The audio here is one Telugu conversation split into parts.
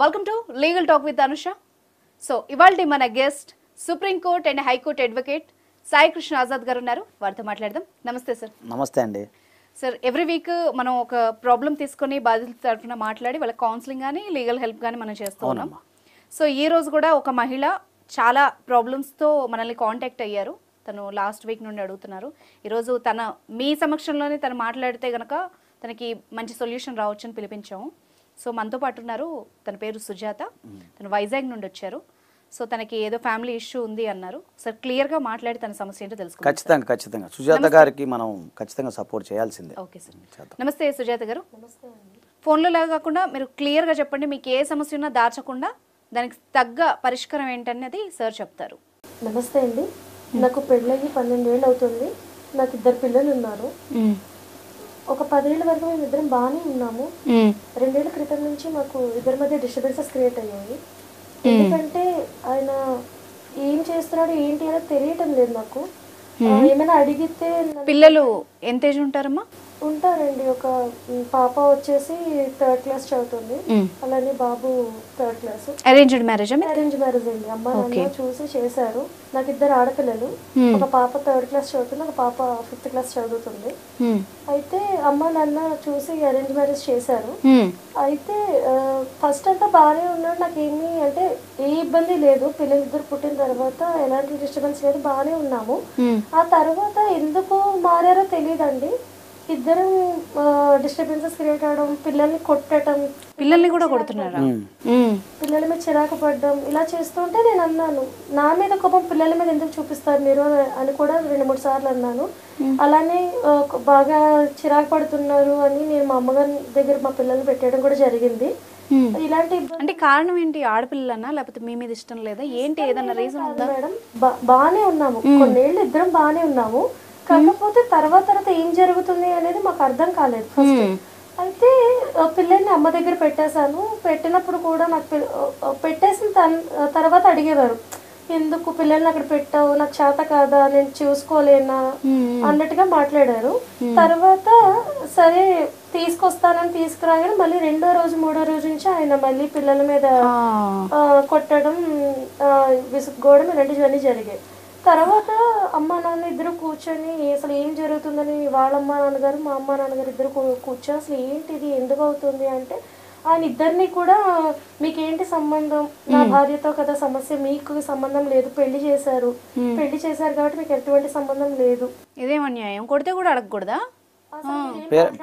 Welcome to legal talk with Anusha. So ఇవాల్టి మన guest supreme court and high court advocate Sai Krishna Azad గారు ఉన్నారు. వారితో మాట్లాడదాం. నమస్తే సార్. నమస్తే అండి. సార్, ఎవ్రీ వీక్ మనం ఒక ప్రాబ్లం తీసుకొని బాధితుల తరఫున మాట్లాడి వాళ్ళ కౌన్సిలింగ్ కానీ లీగల్ హెల్ప్ కానీ మనం చేస్తూ ఉన్నాం. సో ఈ రోజు కూడా ఒక మహిళ చాలా ప్రాబ్లమ్స్తో మనల్ని కాంటాక్ట్ అయ్యారు. తను లాస్ట్ వీక్ నుండి అడుగుతున్నారు. ఈరోజు మీ సమక్షంలోనే తను మాట్లాడితే కనుక తనకి మంచి సొల్యూషన్ రావచ్చు అని పిలిపించాము. సో మనతో పాటు ఉన్నారు, తన పేరు సుజాత. తను వైజాగ్ నుండి వచ్చారు. సో తనకి ఏదో ఫ్యామిలీ ఇష్యూ ఉంది అన్నారు. సార్ క్లియర్గా మాట్లాడి తన సమస్య ఏంటో తెలుసుకుంటాం. ఖచ్చితంగా సుజాత గారికి మనం ఖచ్చితంగా సపోర్ట్ చేయాల్సిందే. Okay sir. నమస్తే సుజాత గారు. ఫోన్లో లాగా కాకుండా మీరు క్లియర్గా చెప్పండి, మీకు ఏ సమస్య ఉన్నా దాచకుండా దానికి తగ్గ పరిష్కారం ఏంటనేది సార్ చెప్తారు. నమస్తే అండి. నాకు పెళ్ళయ్యి 12 ఏళ్ళు అవుతుంది. నాకు 2 పిల్లలు ఉన్నారు. ఒక 10 ఏళ్ళ వరకు మేము ఇద్దరం బాగానే ఉన్నాము. 2 ఏళ్ల క్రితం నుంచి మాకు ఇద్దరి మధ్య డిస్టర్బెన్సెస్ క్రియేట్ అయ్యాయి. ఎందుకంటే ఆయన ఏం చేస్తున్నాడు ఏంటి అనేది తెలియటం లేదు నాకు. ఏమైనా అడిగితే పిల్లలు ఎంత ఏజ్ ఉంటారమ్మా? ఉంటారండి. ఒక పాప వచ్చేసి 3rd క్లాస్ చదువుతుంది, అలానే బాబు 3rd class. Arranged marriage? Arrange marriage అండి. అమ్మ నాన్న చూసి చేశారు. నాకు 2 ఆడపిల్లలు. ఒక పాప 3rd క్లాస్ చదువుతుంది, ఒక పాప 5th క్లాస్ చదువుతుంది. అయితే అమ్మ నాన్న చూసి అరేంజ్ మ్యారేజ్ చేశారు. అయితే ఫస్ట్ అంతా బాగానే ఉన్నాడు. నాకు ఏమీ అంటే ఏ ఇబ్బంది లేదు. పిల్లలిద్దరు పుట్టిన తర్వాత ఎలాంటి డిస్టర్బెన్స్ లేదు, బాగానే ఉన్నాము. ఆ తర్వాత ఎందుకు మారారో తెలియదండి. ఇద్దరం డిస్టర్బెన్సెస్ క్రియేట్ అవడం, పిల్లల్ని కొట్టడం, పిల్లల్ని కూడా కొడుతున్నారా? పిల్లల మీద చిరాకు పడడం, ఇలా చేస్తుంటే నేను అన్నాను, నా మీద కోపం పిల్లల మీద ఎందుకు చూపిస్తారు మీరు అని కూడా 2-3 సార్లు అన్నాను. అలానే బాగా చిరాకు పడుతున్నారు అని నేను మా అమ్మగారి దగ్గర మా పిల్లల్ని పెట్టడం కూడా జరిగింది. ఇలాంటి అంటే కారణం ఏంటి? ఆడపిల్లలన్నా లేకపోతే మీ మీద ఇష్టం లేదా ఏంటి? ఏదన్నా రీజన్ ఉందా? మేడం, బాగానే ఉన్నాము, కొన్నేళ్ళు ఇద్దరం బాగానే ఉన్నాము. కాకపోతే తర్వాత ఏం జరుగుతుంది అనేది మాకు అర్థం కాలేదు ఫస్ట్. అయితే పిల్లల్ని అమ్మ దగ్గర పెట్టేశాను. పెట్టినప్పుడు కూడా నాకు పెట్టేసిన తర్వాత అడిగేవారు, ఎందుకు పిల్లల్ని అక్కడ పెట్టావు, నాకు చేత కాదా, నేను చూసుకోలేనా అన్నట్టుగా మాట్లాడారు. తర్వాత సరే తీసుకొస్తానని తీసుకురాగానే మళ్ళీ 2వ రోజు 3వ రోజు నుంచి ఆయన మళ్ళీ పిల్లల మీద కొట్టడం, విసుక్కోవడం ఇలాంటివన్నీ జరిగాయి. తర్వాత అమ్మ నాన్న ఇద్దరు కూర్చొని అసలు ఏం జరుగుతుందని వాళ్ళ అమ్మ నాన్నగారు మా అమ్మ నాన్నగారు ఇద్దరు కూర్చొని అసలు ఏంటిది ఎందుకు అవుతుంది అంటే, ఆయన ఇద్దరిని కూడా మీకేంటి సంబంధం, నా భార్యతో కదా సమస్య, మీకు సంబంధం లేదు, పెళ్లి చేశారు కాబట్టి మీకు ఎటువంటి సంబంధం లేదు. ఇదేం అన్యాయం? కొడితే కూడా అడగకూడదా?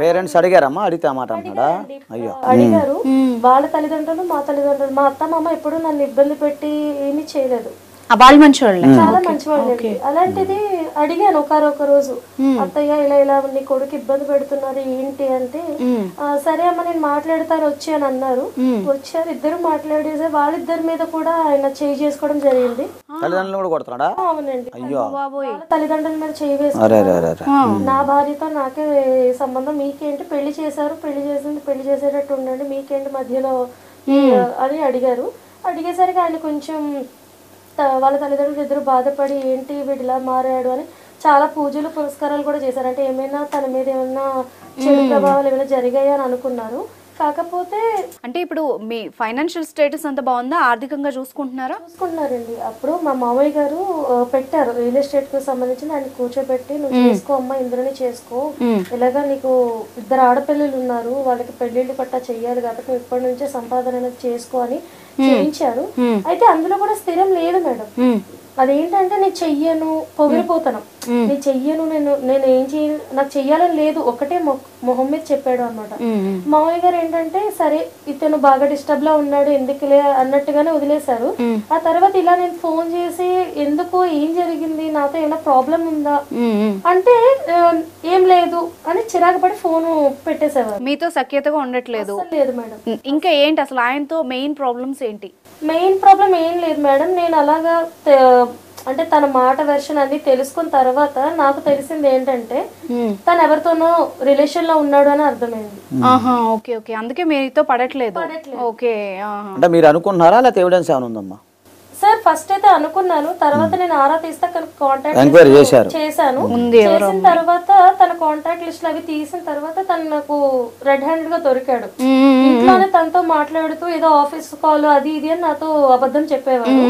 పేరెంట్స్ అడిగారమ్మా? అడిగితే మాట అన్నాడా? అయ్యో, అడిగారు. వాళ్ళ తల్లిదండ్రులు మా తల్లిదండ్రులు, మా అత్త మామ ఎప్పుడు నన్ను ఇబ్బంది పెట్టి ఏమీ చేయలేదు. వాళ్ళు మంచి వాళ్ళు, చాలా మంచి వాళ్ళు. అలాంటిది అడిగాను ఒక రోజు, అత్తయ్య ఇలా నీ కొడుకు ఇబ్బంది పెడుతున్నారు ఏంటి అంటే, సరే అమ్మ నేను మాట్లాడతాను వచ్చి అని అన్నారు. వచ్చారు, ఇద్దరు మాట్లాడేసారు. వాళ్ళిద్దరి మీద కూడా ఆయన చేయి చేసుకోవడం జరిగింది. తల్లిదండ్రులు కూడా కొడతాడా? అవునండి. వాళ్ళ తల్లిదండ్రుల మీద చేయి వేసుకున్నారు. నా భార్యతో నాకే సంబంధం, మీకేంటి, పెళ్లి చేసేటట్టు ఉండండి, మీకేంటి మధ్యలో అని అడిగారు. అడిగేసరికి ఆయన కొంచెం వాళ్ళ తల్లిదండ్రులు ఇద్దరు బాధపడి ఏంటి వీడిలా మారాడు అని చాలా పూజలు పురస్కారాలు కూడా చేశారు. అంటే ఏమైనా తన మీద ఏమైనా చెడు ప్రభావాలు ఏమైనా జరిగాయి అని అనుకున్నారు. కాకపోతే అంటే ఇప్పుడు మీ ఫైనాన్షియల్ స్టేటస్ అంత బాగుందా? ఆర్థికంగా చూసుకుంటున్నారండి. అప్పుడు మా మామయ్య గారు పెట్టారు, రియల్ ఎస్టేట్ కు సంబంధించి ఆయన కూర్చోబెట్టి, నువ్వు చేసుకో అమ్మా, ఇందులోనే చేసుకో, ఇలాగా నీకు 2 ఆడపిల్లలు ఉన్నారు, వాళ్ళకి పెళ్లిళ్ళు పట్టా చెయ్యాలి కాబట్టి నువ్వు ఇప్పటి నుంచే సంపాదన అనేది చేసుకో అని చేయించారు. అయితే అందులో కూడా స్థిరం లేదు మేడం. అదేంటంటే నేను చెయ్యను, పొగిరిపోతాను, నేను చెయ్యను, నేను ఏం చేయను, నాకు చెయ్యాలని లేదు, ఒకటే మొహం మీద చెప్పాడు అనమాట. మామయ్య గారు ఏంటంటే సరే ఇతను బాగా డిస్టర్బ్ లా ఉన్నాడు ఎందుకులే అన్నట్టుగానే వదిలేశారు. ఆ తర్వాత ఇలా నేను ఫోన్ చేసి ఎందుకు, ఏం జరిగింది, నాతో ఏమైనా ప్రాబ్లం ఉందా అంటే ఏం లేదు అని చిరాకు పడి ఫోన్ పెట్టేసేవారు. మీతో సఖ్యతగా ఉండట్లేదు? లేదు మేడం. ఇంకా ఏంటి అసలు ఆయనతో మెయిన్ ప్రాబ్లమ్స్ ఏంటి? మెయిన్ ప్రాబ్లం ఏం లేదు మేడం. నేను అలాగా అంటే తన మాట వెర్షన్ అన్ని తెలుసుకున్న తర్వాత నాకు తెలిసింది ఏంటంటే తను ఎవరితోనో రిలేషన్ లో ఉన్నాడు అని అర్థమైంది. ఓకే, అందుకే మీతో పడట్లేదు. ఓకే, అంటే మీరు అనుకుంటున్నారా లేకపోతే ఎవిడెన్స్ ఏమైనా ఉందమ్మా? సార్ ఫస్ట్ అయితే అనుకున్నాను, తర్వాత నేను ఆరా తీస్తే ఎంక్వైరీ కాంటాక్ట్ చేశాను. చేసిన తర్వాత తన కాంటాక్ట్ లిస్ట్ అవి తీసిన తర్వాత తను నాకు రెడ్ హ్యాండెడ్ గా దొరికాడు. ఇంట్లోనే తనతో మాట్లాడుతూ ఏదో ఆఫీస్ కాల్ అది ఇది అని నాతో అబద్ధం చెప్పేవాడు.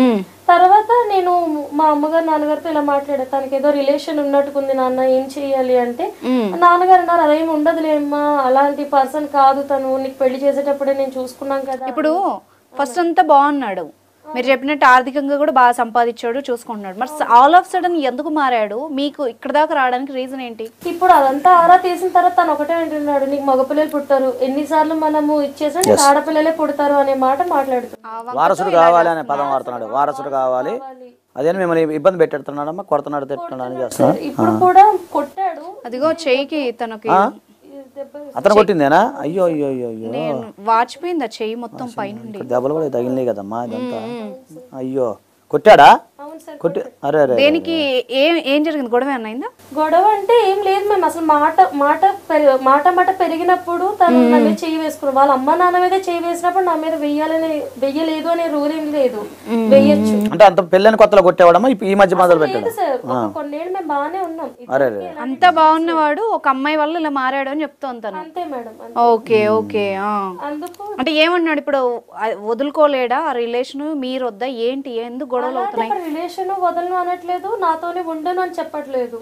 తర్వాత నేను మా అమ్మగారు నాన్నగారితో ఇలా మాట్లాడా, తనకి ఏదో రిలేషన్ ఉన్నట్టుకుంది నాన్న, ఏం చెయ్యాలి అంటే నాన్నగారు అన్నారు అదేమి ఉండదులే అమ్మా, అలాంటి పర్సన్ కాదు తను, నీకు పెళ్లి చేసేటప్పుడే నేను చూసుకున్నాం కదా. ఇప్పుడు ఫస్ట్ అంతా బాగున్నాడు, మీరు చెప్పినట్టు ఆర్థికంగా కూడా బాగా సంపాదించాడు, చూసుకుంటున్నాడు. మరి ఆల్ ఆఫ్ సడన్ ఎందుకు మారాడు? మీకు ఇక్కడ దాకా రావడానికి రీజన్ ఏంటి? ఇప్పుడు అదంతా ఆరా తీసిన తర్వాత తను ఒకటే అంటున్నాడు, నీకు మగపిల్లలు పుట్టారు, ఎన్నిసార్లు మనము ఇచ్చేసా నీకు ఆడపిల్లలే పుడతారు అనే మాట మాట్లాడుతున్నాడు. వారసుడు కావాలి అనే పదం వాడుతున్నాడు. వారసుడు కావాలి అదే మిమ్మల్ని ఇబ్బంది పెట్టేస్తున్నాడమ్మా, కొడుతున్నాడు తిట్టున్నాడు అని చేస్తున్నాడు. ఇప్పుడు కూడా కొట్టాడు, అదిగో చెయ్యికి తనకి అతను కొట్టిందేనా? అయ్యో అయ్యో అయ్యో అయ్యో, వాచిపోయింది ఆ చెయ్యి మొత్తం పైనుండి. దెబ్బలు కూడా తగిలినాయి కదమ్మా ఇదంతా. అయ్యో కొట్టాడా? కొట్టి అరే అరే దేనికి? ఏం జరిగింది? గొడవ అయిందా? గొడవ అంటే ఏం లేదు మేము అసలు మాట పెరిగినప్పుడు తను నా మీద చెయ్యి వేసుకున్నాడు. వాళ్ళ అమ్మ నాన్న మీద చెయ్యి వేసినప్పుడు నా మీద వెయ్యలేదు అనే రూల్ ఏం లేదు, వెయ్యొచ్చు. అంటే అంత పెళ్ళని కొత్తలో కొట్టేవాడమ్మా, ఈ మధ్య మొదలు పెట్టాడు? సార్ కొన్నేళ్ళు మేము బాగానే ఉన్నాం. అరే అంత బాగున్నవాడు ఒక అమ్మాయి వల్ల ఇలా మారాడు అని చెప్తాను తను. అంతే మేడం. Okay okay. అందుకు అంటే ఏమన్నాడు ఇప్పుడు? వదులుకోలేడా ఆ రిలేషన్? మీరు వద్దా ఏంటి? ఎందుకు గొడవలు అవుతున్నాయి? రిలేషన్ వదలను అనట్లేదు, నాతోనే ఉండను అని చెప్పట్లేదు.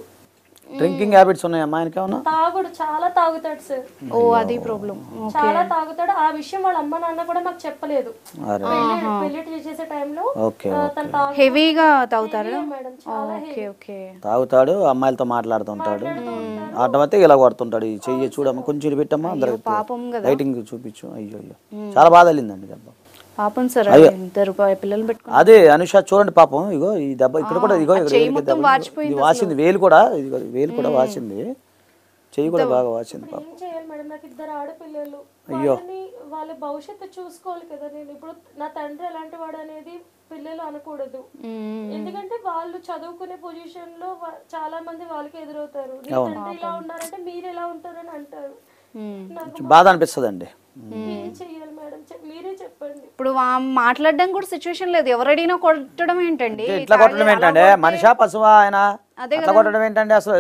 డ్రింకింగ్ హ్యాబిట్స్ ఉన్నాయమ్మా ఆయనకి ఏమన్నా? తాగుడు, చాలా తాగుతాడు సార్. ఓ అది ప్రాబ్లం. చాలా తాగుతాడు. ఆ విషయం వాళ్ళ అమ్మ నాన్న కూడా మాకు చెప్పలేదు. పెళ్లి చేసే టైంలో తను హెవీగా తాగుతారు మేడం, చాలా ఓకే ఓకే. తాగుతాడు, అమ్మాయిలతో మాట్లాడుతుంటాడు, అర్థమైతే ఇలా కొడుతుంటాడు. ఈ చెయ్యి చూడమ్మా, కొంచెం పెట్టమ్మా, అందరికి పాపం కదా, లైటింగ్ చూపించు. అయ్యో అయ్యో చాలా బాధ వెళ్ళిందండి దెబ్బ. పాపం సార్, ఇద్దరు పిల్లలు పెట్టుకుని. అదే అనుష చూడండి పాపం, ఇగో ఈ దెబ్బ ఇక్కడ కూడా, ఇగో వాసింది, వేలు కూడా, ఇదిగో వేలు కూడా వాసింది, చెయ్యి కూడా బాగా వాసింది పాపం. ఏం చేయాలి మేడం, నాకు ఇద్దరు ఆడపిల్లలు, వాళ్ళ భవిష్యత్తు చూసుకోవాలి కదా. నేను ఇప్పుడు నా తండ్రి ఎలాంటి వాడు అనేది పిల్లలు అనకూడదు, ఎందుకంటే వాళ్ళు చదువుకునే పొజిషన్ లో చాలా మంది వాళ్ళకి ఎదురవుతారు. నీ తండ్రి ఇలా ఉన్నారంటే మీరు ఎలా ఉంటారని అంటారు. బాధ అనిపిస్తుందండి. ఏం చెయ్యాలి మేడం, మీరే చెప్పండి. ఇప్పుడు మాట్లాడడం కూడా సిచ్యువేషన్ లేదు, ఎవరు అడిగినా కొట్టడం ఏంటండి? ఇట్లా కొట్టడం ఏంటంటే, మనిషా పశువా ఆయన? అట్లా కొట్టడం ఏంటంటే, అసలు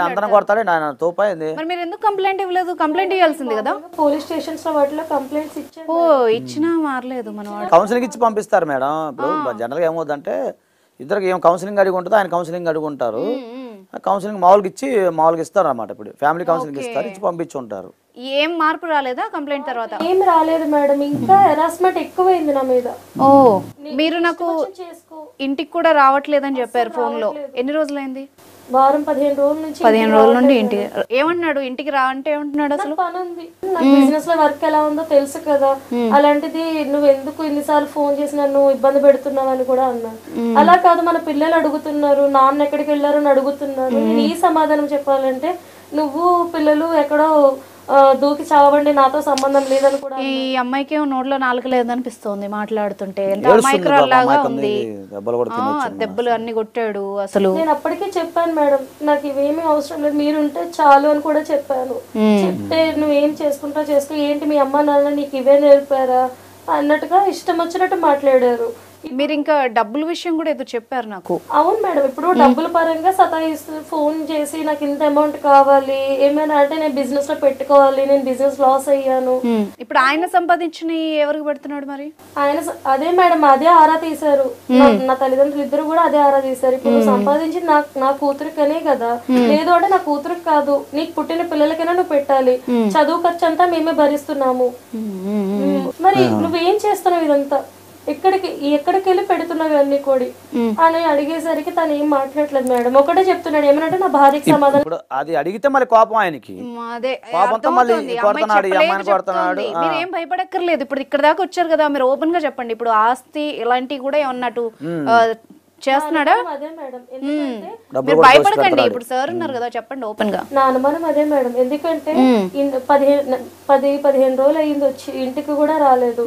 అందరం కొడతాడు ఆయన తోపైంది. మరి మీరు ఎందుకు కంప్లైంట్ ఇవ్వలేదు? కంప్లైంట్ ఇవ్వాల్సింది కదా. పోలీస్ స్టేషన్స్ లో వాటిలో కంప్లైంట్స్ ఇచ్చాను. ఓ ఇచ్చినా మారలేదు మన వాడు. కౌన్సిలింగ్ ఇచ్చి పంపిస్తారు మేడం. ఇప్పుడు జనరల్ గా ఏమవుతుందంటే, ఇద్దరికి ఏం కౌన్సిలింగ్ అడిగి ఉంటుందో ఆయన కౌన్సిలింగ్ అడుగుంటారు. కౌన్సిలింగ్ మామూలుగా ఇస్తారు అన్నమాట. ఇప్పుడు ఫ్యామిలీ కౌన్సిలింగ్ ఇస్తారు, ఇచ్చి పంపించుంటారు. ఏం మార్పు రాలేదా కంప్లైంట్ తర్వాత? ఏం రాలేదు మేడం, ఇంకా హెరాస్మెంట్ ఎక్కువైంది నా మీద. ఓ మీరు నాకు ఇంటికి కూడా రావట్లేదని చెప్పారు ఫోన్ లో. ఎన్ని రోజులైంది? వారం 15 రోజుల నుంచి. 15 రోజుల నుండి ఇంటికి ఏమన్నాడు? ఇంటికి రా అంటే ఏమంటున్నాడు? అసలు పని ఉంది, నాకు బిజినెస్ లో వర్క్ ఎలా ఉందో తెలుసు కదా, అలాంటిది నువ్వు ఎందుకు ఇన్నిసార్లు ఫోన్ చేసి నన్ను ఇబ్బంది పెడుతున్నావు అని కూడా అన్నాడు. అలా కాదు, మన పిల్లలు అడుగుతున్నారు, నాన్న ఎక్కడికి వెళ్ళారు అని అడుగుతున్నారు. నేను ఈ సమాధానం చెప్పాలంటే, నువ్వు పిల్లలు ఎక్కడో దూకి చావండి, నాతో సంబంధం లేదని కూడా. ఈ అమ్మాయికి నోట్లో నాలుక లేదనిపిస్తుంది మాట్లాడుతుంటే, ఎంత అమాయకురాల్లాగా ఉంది. దెబ్బలు అన్ని కొట్టాడు అసలు. నేను అప్పటికే చెప్పాను మేడం, నాకు ఇవేమీ అవసరం లేదు, మీరుంటే చాలు అని కూడా చెప్పాను. చెప్తే నువ్వేం చేసుకుంటావు చేసుకో, ఏంటి మీ అమ్మ నాన్న నీకు ఇవే నేర్పారా అన్నట్టుగా ఇష్టం వచ్చినట్టు మాట్లాడారు. మీరు ఇంకా డబ్బుల విషయం కూడా ఏదో చెప్పారు నాకు. అవును మేడం, ఇప్పుడు డబ్బుల పరంగా సతాయిస్తూ ఫోన్ చేసి నాకు ఇంత అమౌంట్ కావాలి, ఏమైనా అంటే నేను బిజినెస్ లో పెట్టుకోవాలి, నేను బిజినెస్ లాస్ అయ్యాను. ఇప్పుడు ఆయన సంపాదించిన ఎవరికి పెడుతున్నాడు మరి? ఆయన అదే మేడం, అదే ఆరా తీశారు. నా తల్లిదండ్రులు ఇద్దరు కూడా అదే ఆరా తీశారు. ఇప్పుడు సంపాదించి నా కూతురికనే కదా, లేదు అంటే నా కూతురికి కాదు, నీకు పుట్టిన పిల్లలకైనా నువ్వు పెట్టాలి, చదువు ఖర్చు అంతా మేమే భరిస్తున్నాము, మరి నువ్వేం చేస్తున్నావు ఇదంతా, ఎక్కడికి వెళ్ళి పెడుతున్నావు అన్ని కోడి అని అడిగేసరికి తను ఏం మాట్లాడలేదు మేడం. ఒకటే చెప్తున్నాడు, ఏమనంటే నా భార్యకి సమాధానం. అది అడిగితే మళ్ళీ కోపం ఆయనకి, మీరు ఏం భయపడక్కర్లేదు. ఇప్పుడు ఇక్కడ దాకా వచ్చారు కదా, మీరు ఓపెన్ గా చెప్పండి. ఇప్పుడు ఆస్తి ఇలాంటివి కూడా ఏమన్నట్టు చేస్తున్నాడా? అదే మేడం, మీరు భయపడకండి. ఇప్పుడు సార్ ఉన్నారు కదా, చెప్పండి ఓపెన్ గా. నా అనుమానం అదే మేడం, ఎందుకంటే 10-15 రోజులు అయ్యింది వచ్చి, ఇంటికి కూడా రాలేదు.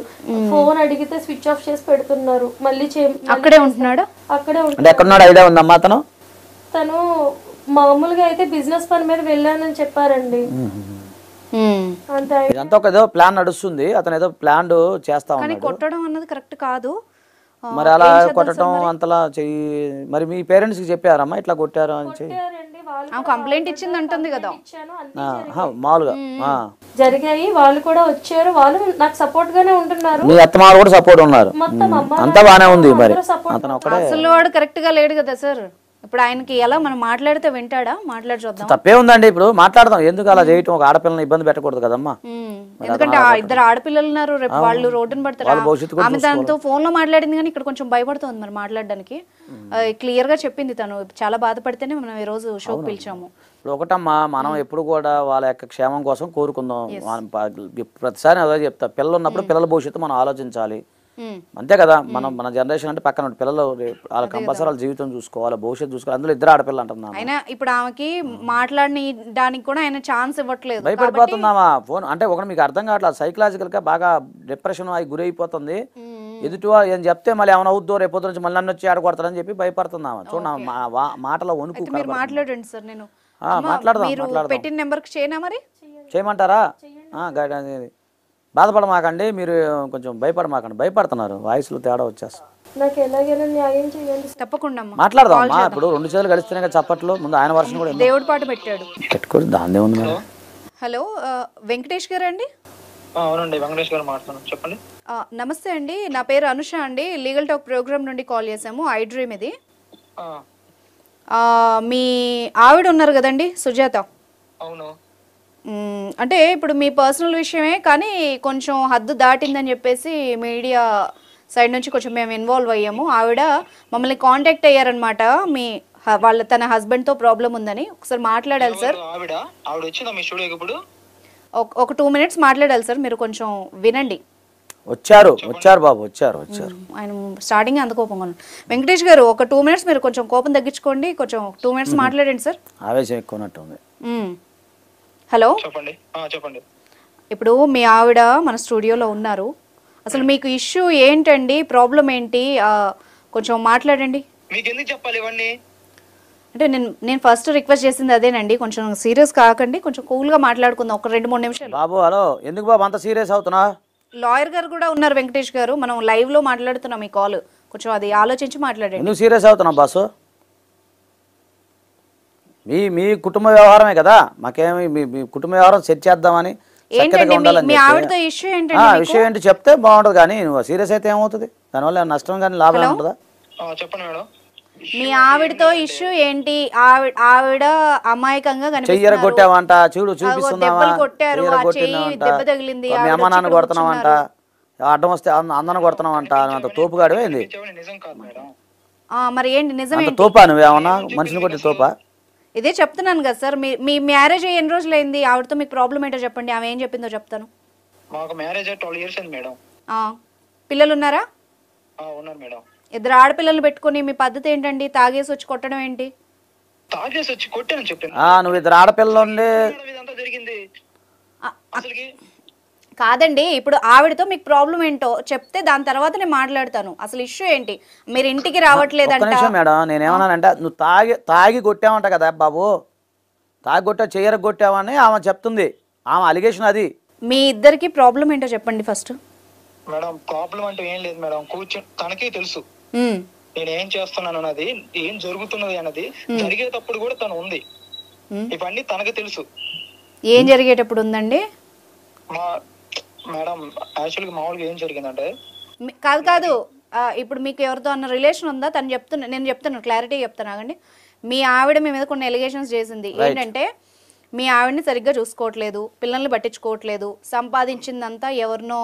ఫోన్ అడిగితే స్విచ్ ఆఫ్ చేసి పెడుతున్నారు. మళ్ళీ అక్కడే ఉంటున్నాడు. అక్కడే ఉంటున్నాడు. తను మామూలుగా అయితే బిజినెస్ పని మీద వెళ్ళానని చెప్పారండి. అంతా ఒక ఏదో ప్లాన్ నడుస్తుంది, అతను ఏదో ప్లాన్ చేస్తా ఉన్నాడు. కొట్టడం అన్నది కరెక్ట్ కాదు. మరి అలా కొట్టడం అంతలా చెయ్యి. మరి మీ పేరెంట్స్ కి చెప్పారమ్మా ఇట్లా కొట్టారు అని చెప్పి? కంప్లైంట్ ఇచ్చింది అంటుంది కదా మామూలుగా జరిగాయి. వాళ్ళు కూడా వచ్చారు, వాళ్ళు నాకు సపోర్ట్ గానే ఉంటున్నారు. మీ అత్తమామ కూడా సపోర్ట్ ఉన్నారు, మొత్తం అమ్మ అంతా బానే ఉంది. మరి అతను ఒకడే అసలు వాడు కరెక్ట్ గా లేడు కదా సార్. ఇప్పుడు ఆయనకి ఎలా మనం మాట్లాడితే వింటాడా? మాట్లాడి చూద్దాం. తప్పే ఉందండి, ఇప్పుడు మాట్లాడదాం. ఎందుకు అలా చేయటం? ఒక ఆడపిల్లని ఇబ్బంది పెట్టకూడదు కదమ్మా. ఎందుకంటే ఆ ఇద్దరు ఆడపిల్లలు ఉన్నారు, రేపు వాళ్ళు రోడ్డున పడతారు. ఆమె దాంతో ఫోన్ లో మాట్లాడింది కానీ ఇక్కడ కొంచెం భయపడుతుంది మరి మాట్లాడడానికి. క్లియర్ గా చెప్పింది తను, చాలా బాధపడితేనే మనం ఈ రోజు షోకి పిలిచాము. ఇప్పుడు ఒకటమ్మా, మనం ఎప్పుడు కూడా వాళ్ళ యొక్క క్షేమం కోసం కోరుకుందాం. ప్రతిసారి అదే చెప్తా, పిల్లలు ఉన్నప్పుడు పిల్లల భవిష్యత్తు మనం ఆలోచించాలి. అంతే కదా. మన జనరేషన్ అంటే పక్కన పిల్లలు వాళ్ళ కంపల్సరీ వాళ్ళ జీవితం చూసుకోవాలి, భవిష్యత్తు చూసుకోవాలి. అందులో ఇద్దరు ఆడపిల్ల అంటున్నాను. అయినా ఇప్పుడు ఆమెకి మాట్లాడడానికి కూడా ఆయన ఛాన్స్ ఇవ్వట్లేదు. భయపడిపోతున్నావా? ఫోన్ అంటే ఒకటి మీకు అర్థం కావట్లేదు. సైకలాజికల్ గా బాగా డిప్రెషన్ అయి గురైపోతుంది. ఎదుటి వాళ్ళు ఏం చెప్తే మళ్ళీ ఏమైనా అవుద్దో రేపు నుంచి మళ్ళీ నన్ను వచ్చి ఆడకొడతారని చెప్పి భయపడుతున్నావా? చూడండి మాటలో వణుకు. మాట్లాడండి సార్, నేను మాట్లాడదాం. పెట్టిన నెంబర్కి చేయనా మరి? చేయమంటారా? బాధపడమాకండి, మీరు కొంచెం భయపడమాకండి. భయపడుతున్నారు, వాయిస్లో తేడా వచ్చేస్తా. నాకు ఎలాగైనా న్యాయం చేయండి. తప్పకుండా మాట్లాడదాం. ఇప్పుడు 2 చేతులు కలిస్తేనే చప్పట్లు. ముందు ఆయన వర్షం కూడా దేవుడి పాట పెట్టాడు, పెట్టుకోరు, దాని ఉంది. హలో వెంకటేష్ గారు అండి? అవునండి, వెంకటేష్ గారు మాట్లాడుతున్నాను, చెప్పండి. నమస్తే అండి, నా పేరు అనుష అండి. లీగల్ టాక్ ప్రోగ్రామ్ నుండి కాల్ చేసాము. ఐ డ్రీమ్ ఇది. మీ ఆవిడ ఉన్నారు కదండి, సుజాత. అవును. అంటే ఇప్పుడు మీ పర్సనల్ విషయమే కానీ కొంచెం హద్దు దాటిందని చెప్పేసి మీడియా సైడ్ నుంచి కొంచెం మేము ఇన్వాల్వ్ అయ్యాము. ఆవిడ మమ్మల్ని కాంటాక్ట్ అయ్యారనమాట. తన హస్బెండ్తో ప్రాబ్లం ఉందని. ఒకసారి మాట్లాడాలి సార్. ఒక 2 minutes మాట్లాడాలి సార్, మీరు కొంచెం వినండి. వచ్చారు బాబు, వచ్చారు. ఆయన స్టార్టింగ్ అంత కోపంగా ఉన్నాడు. వెంకటేష్ గారు ఒక 2 minutes మీరు కొంచెం కోపం తగ్గించుకోండి, కొంచెం 2 minutes మాట్లాడండి సార్. ఆవేశం ఎక్కువనట్టుంది. హలో, చెప్పండి. ఇప్పుడు మీ ఆవిడ మన స్టూడియోలో ఉన్నారు. అసలు మీకు ఇష్యూ ఏంటండి, ప్రాబ్లం ఏంటి, కొంచెం మాట్లాడండి. మీకు ఎందుకు చెప్పాలి ఇవన్నీ? అంటే నేను ఫస్ట్ రిక్వెస్ట్ చేసింది అదేనండి, కొంచెం సీరియస్ కాకండి, కొంచెం కూల్గా మాట్లాడుకుందాం ఒక 2-3 నిమిషాలు. బాబు హలో, ఎందుకు బాబు అంత సీరియస్ అవుతున్నా? లాయర్ గారు కూడా ఉన్నారు వెంకటేష్ గారు, మనం లైవ్ లో మాట్లాడుతున్నాం ఈ కాల్, కొంచెం అది ఆలోచించి మాట్లాడండి. ఎందుకు సీరియస్ అవుతున్నా బాసు? మీ కుటుంబ వ్యవహారమే కదా, మాకేమి మీ కుటుంబ వ్యవహారం సెట్ చేద్దామని. మీ ఆవిడతో ఇష్యూ ఏంటండి? విషయం ఏంటి చెప్తే బాగుంటది, కానీ నువ్వు సీరియస్ అయితే ఏమవుతుంది? దానివల్ల నష్టం కానీ లాభం ఉంటుందా? చెప్పండి మేడం. మీ ఆవిడతో ఇష్యూ ఏంటి? ఆవిడ అమాయకంగా చెయ్యర కొట్టావంట, చూపిస్తున్నావా? దెబ్బ తగిలింది, మీ అమ్మ నాన్న కొడుతున్నావంట, అడ్డం వస్తే అందన కొడుతున్నావంట. అంత తోపుగాడు ఏంది? మరి ఏంటి నిజమే? తోపా నువ్వేమన్నా మనిషిని కొట్టి తోపా? ఇదే చెప్తున్నాను కదా సార్, మీ మ్యారేజ్ ఎన్ని రోజులు అయింది? ఆవిడతో మీకు ప్రాబ్లం ఏంటో చెప్పండి, ఆమె ఏం చెప్పిందో చెప్తాను. మాకు మ్యారేజ్ 12 years అయింది మేడం. పిల్లలు ఉన్నారా? ఉన్నారు మేడం. 2 ఆడపిల్లలు పెట్టుకుని మీ పద్ధతి ఏంటండి? తాగేసి వచ్చి కొట్టడం ఏంటి? తాగేసి వచ్చి కొట్టానని చెప్పాను. నువ్వు 2 ఆడపిల్లలు ఉండి జరిగింది కాదండి. ఇప్పుడు ఆవిడతో మీకు ప్రాబ్లం ఏంటో చెప్తే దాని తర్వాత నేను మాట్లాడతాను. అసలు ఇష్యూ ఏంటి? మీరు ఇంటికి రావట్లేదంట మేడం. నేనేమన్నానంటే నువ్వు తాగి కొట్టావంట కదా బాబు, తాగి కొట్టా చెయ్యర కొట్టావని ఆమె చెప్తుంది. ఆమె అలిగేషన్ అది. మీ ఇద్దరికి ప్రాబ్లం ఏంటో చెప్పండి ఫస్ట్. మేడం ప్రాబ్లం అంటే ఏం లేదు మేడం, తనకే తెలుసు నేను ఏం చేస్తున్నాను అన్నది, ఏం జరుగుతున్నది అన్నది. జరిగేటప్పుడు కూడా తను ఉంది, ఇవన్నీ తనకు తెలుసు. ఏం జరిగేటప్పుడు ఉందండి మేడం? యాక్చువల్గా మామూలుగా ఏం జరిగిందంటే కాదు ఇప్పుడు మీకు ఎవరితో అన్న రిలేషన్ ఉందా? నేను చెప్తాను, క్లారిటీ చెప్తాను ఆగండి. మీ ఆవిడ మీ మీద కొన్ని ఎలిగేషన్స్ చేసింది. ఏంటంటే మీ ఆవిడని సరిగ్గా చూసుకోవట్లేదు, పిల్లల్ని పట్టించుకోవట్లేదు, సంపాదించిందంతా ఎవరినో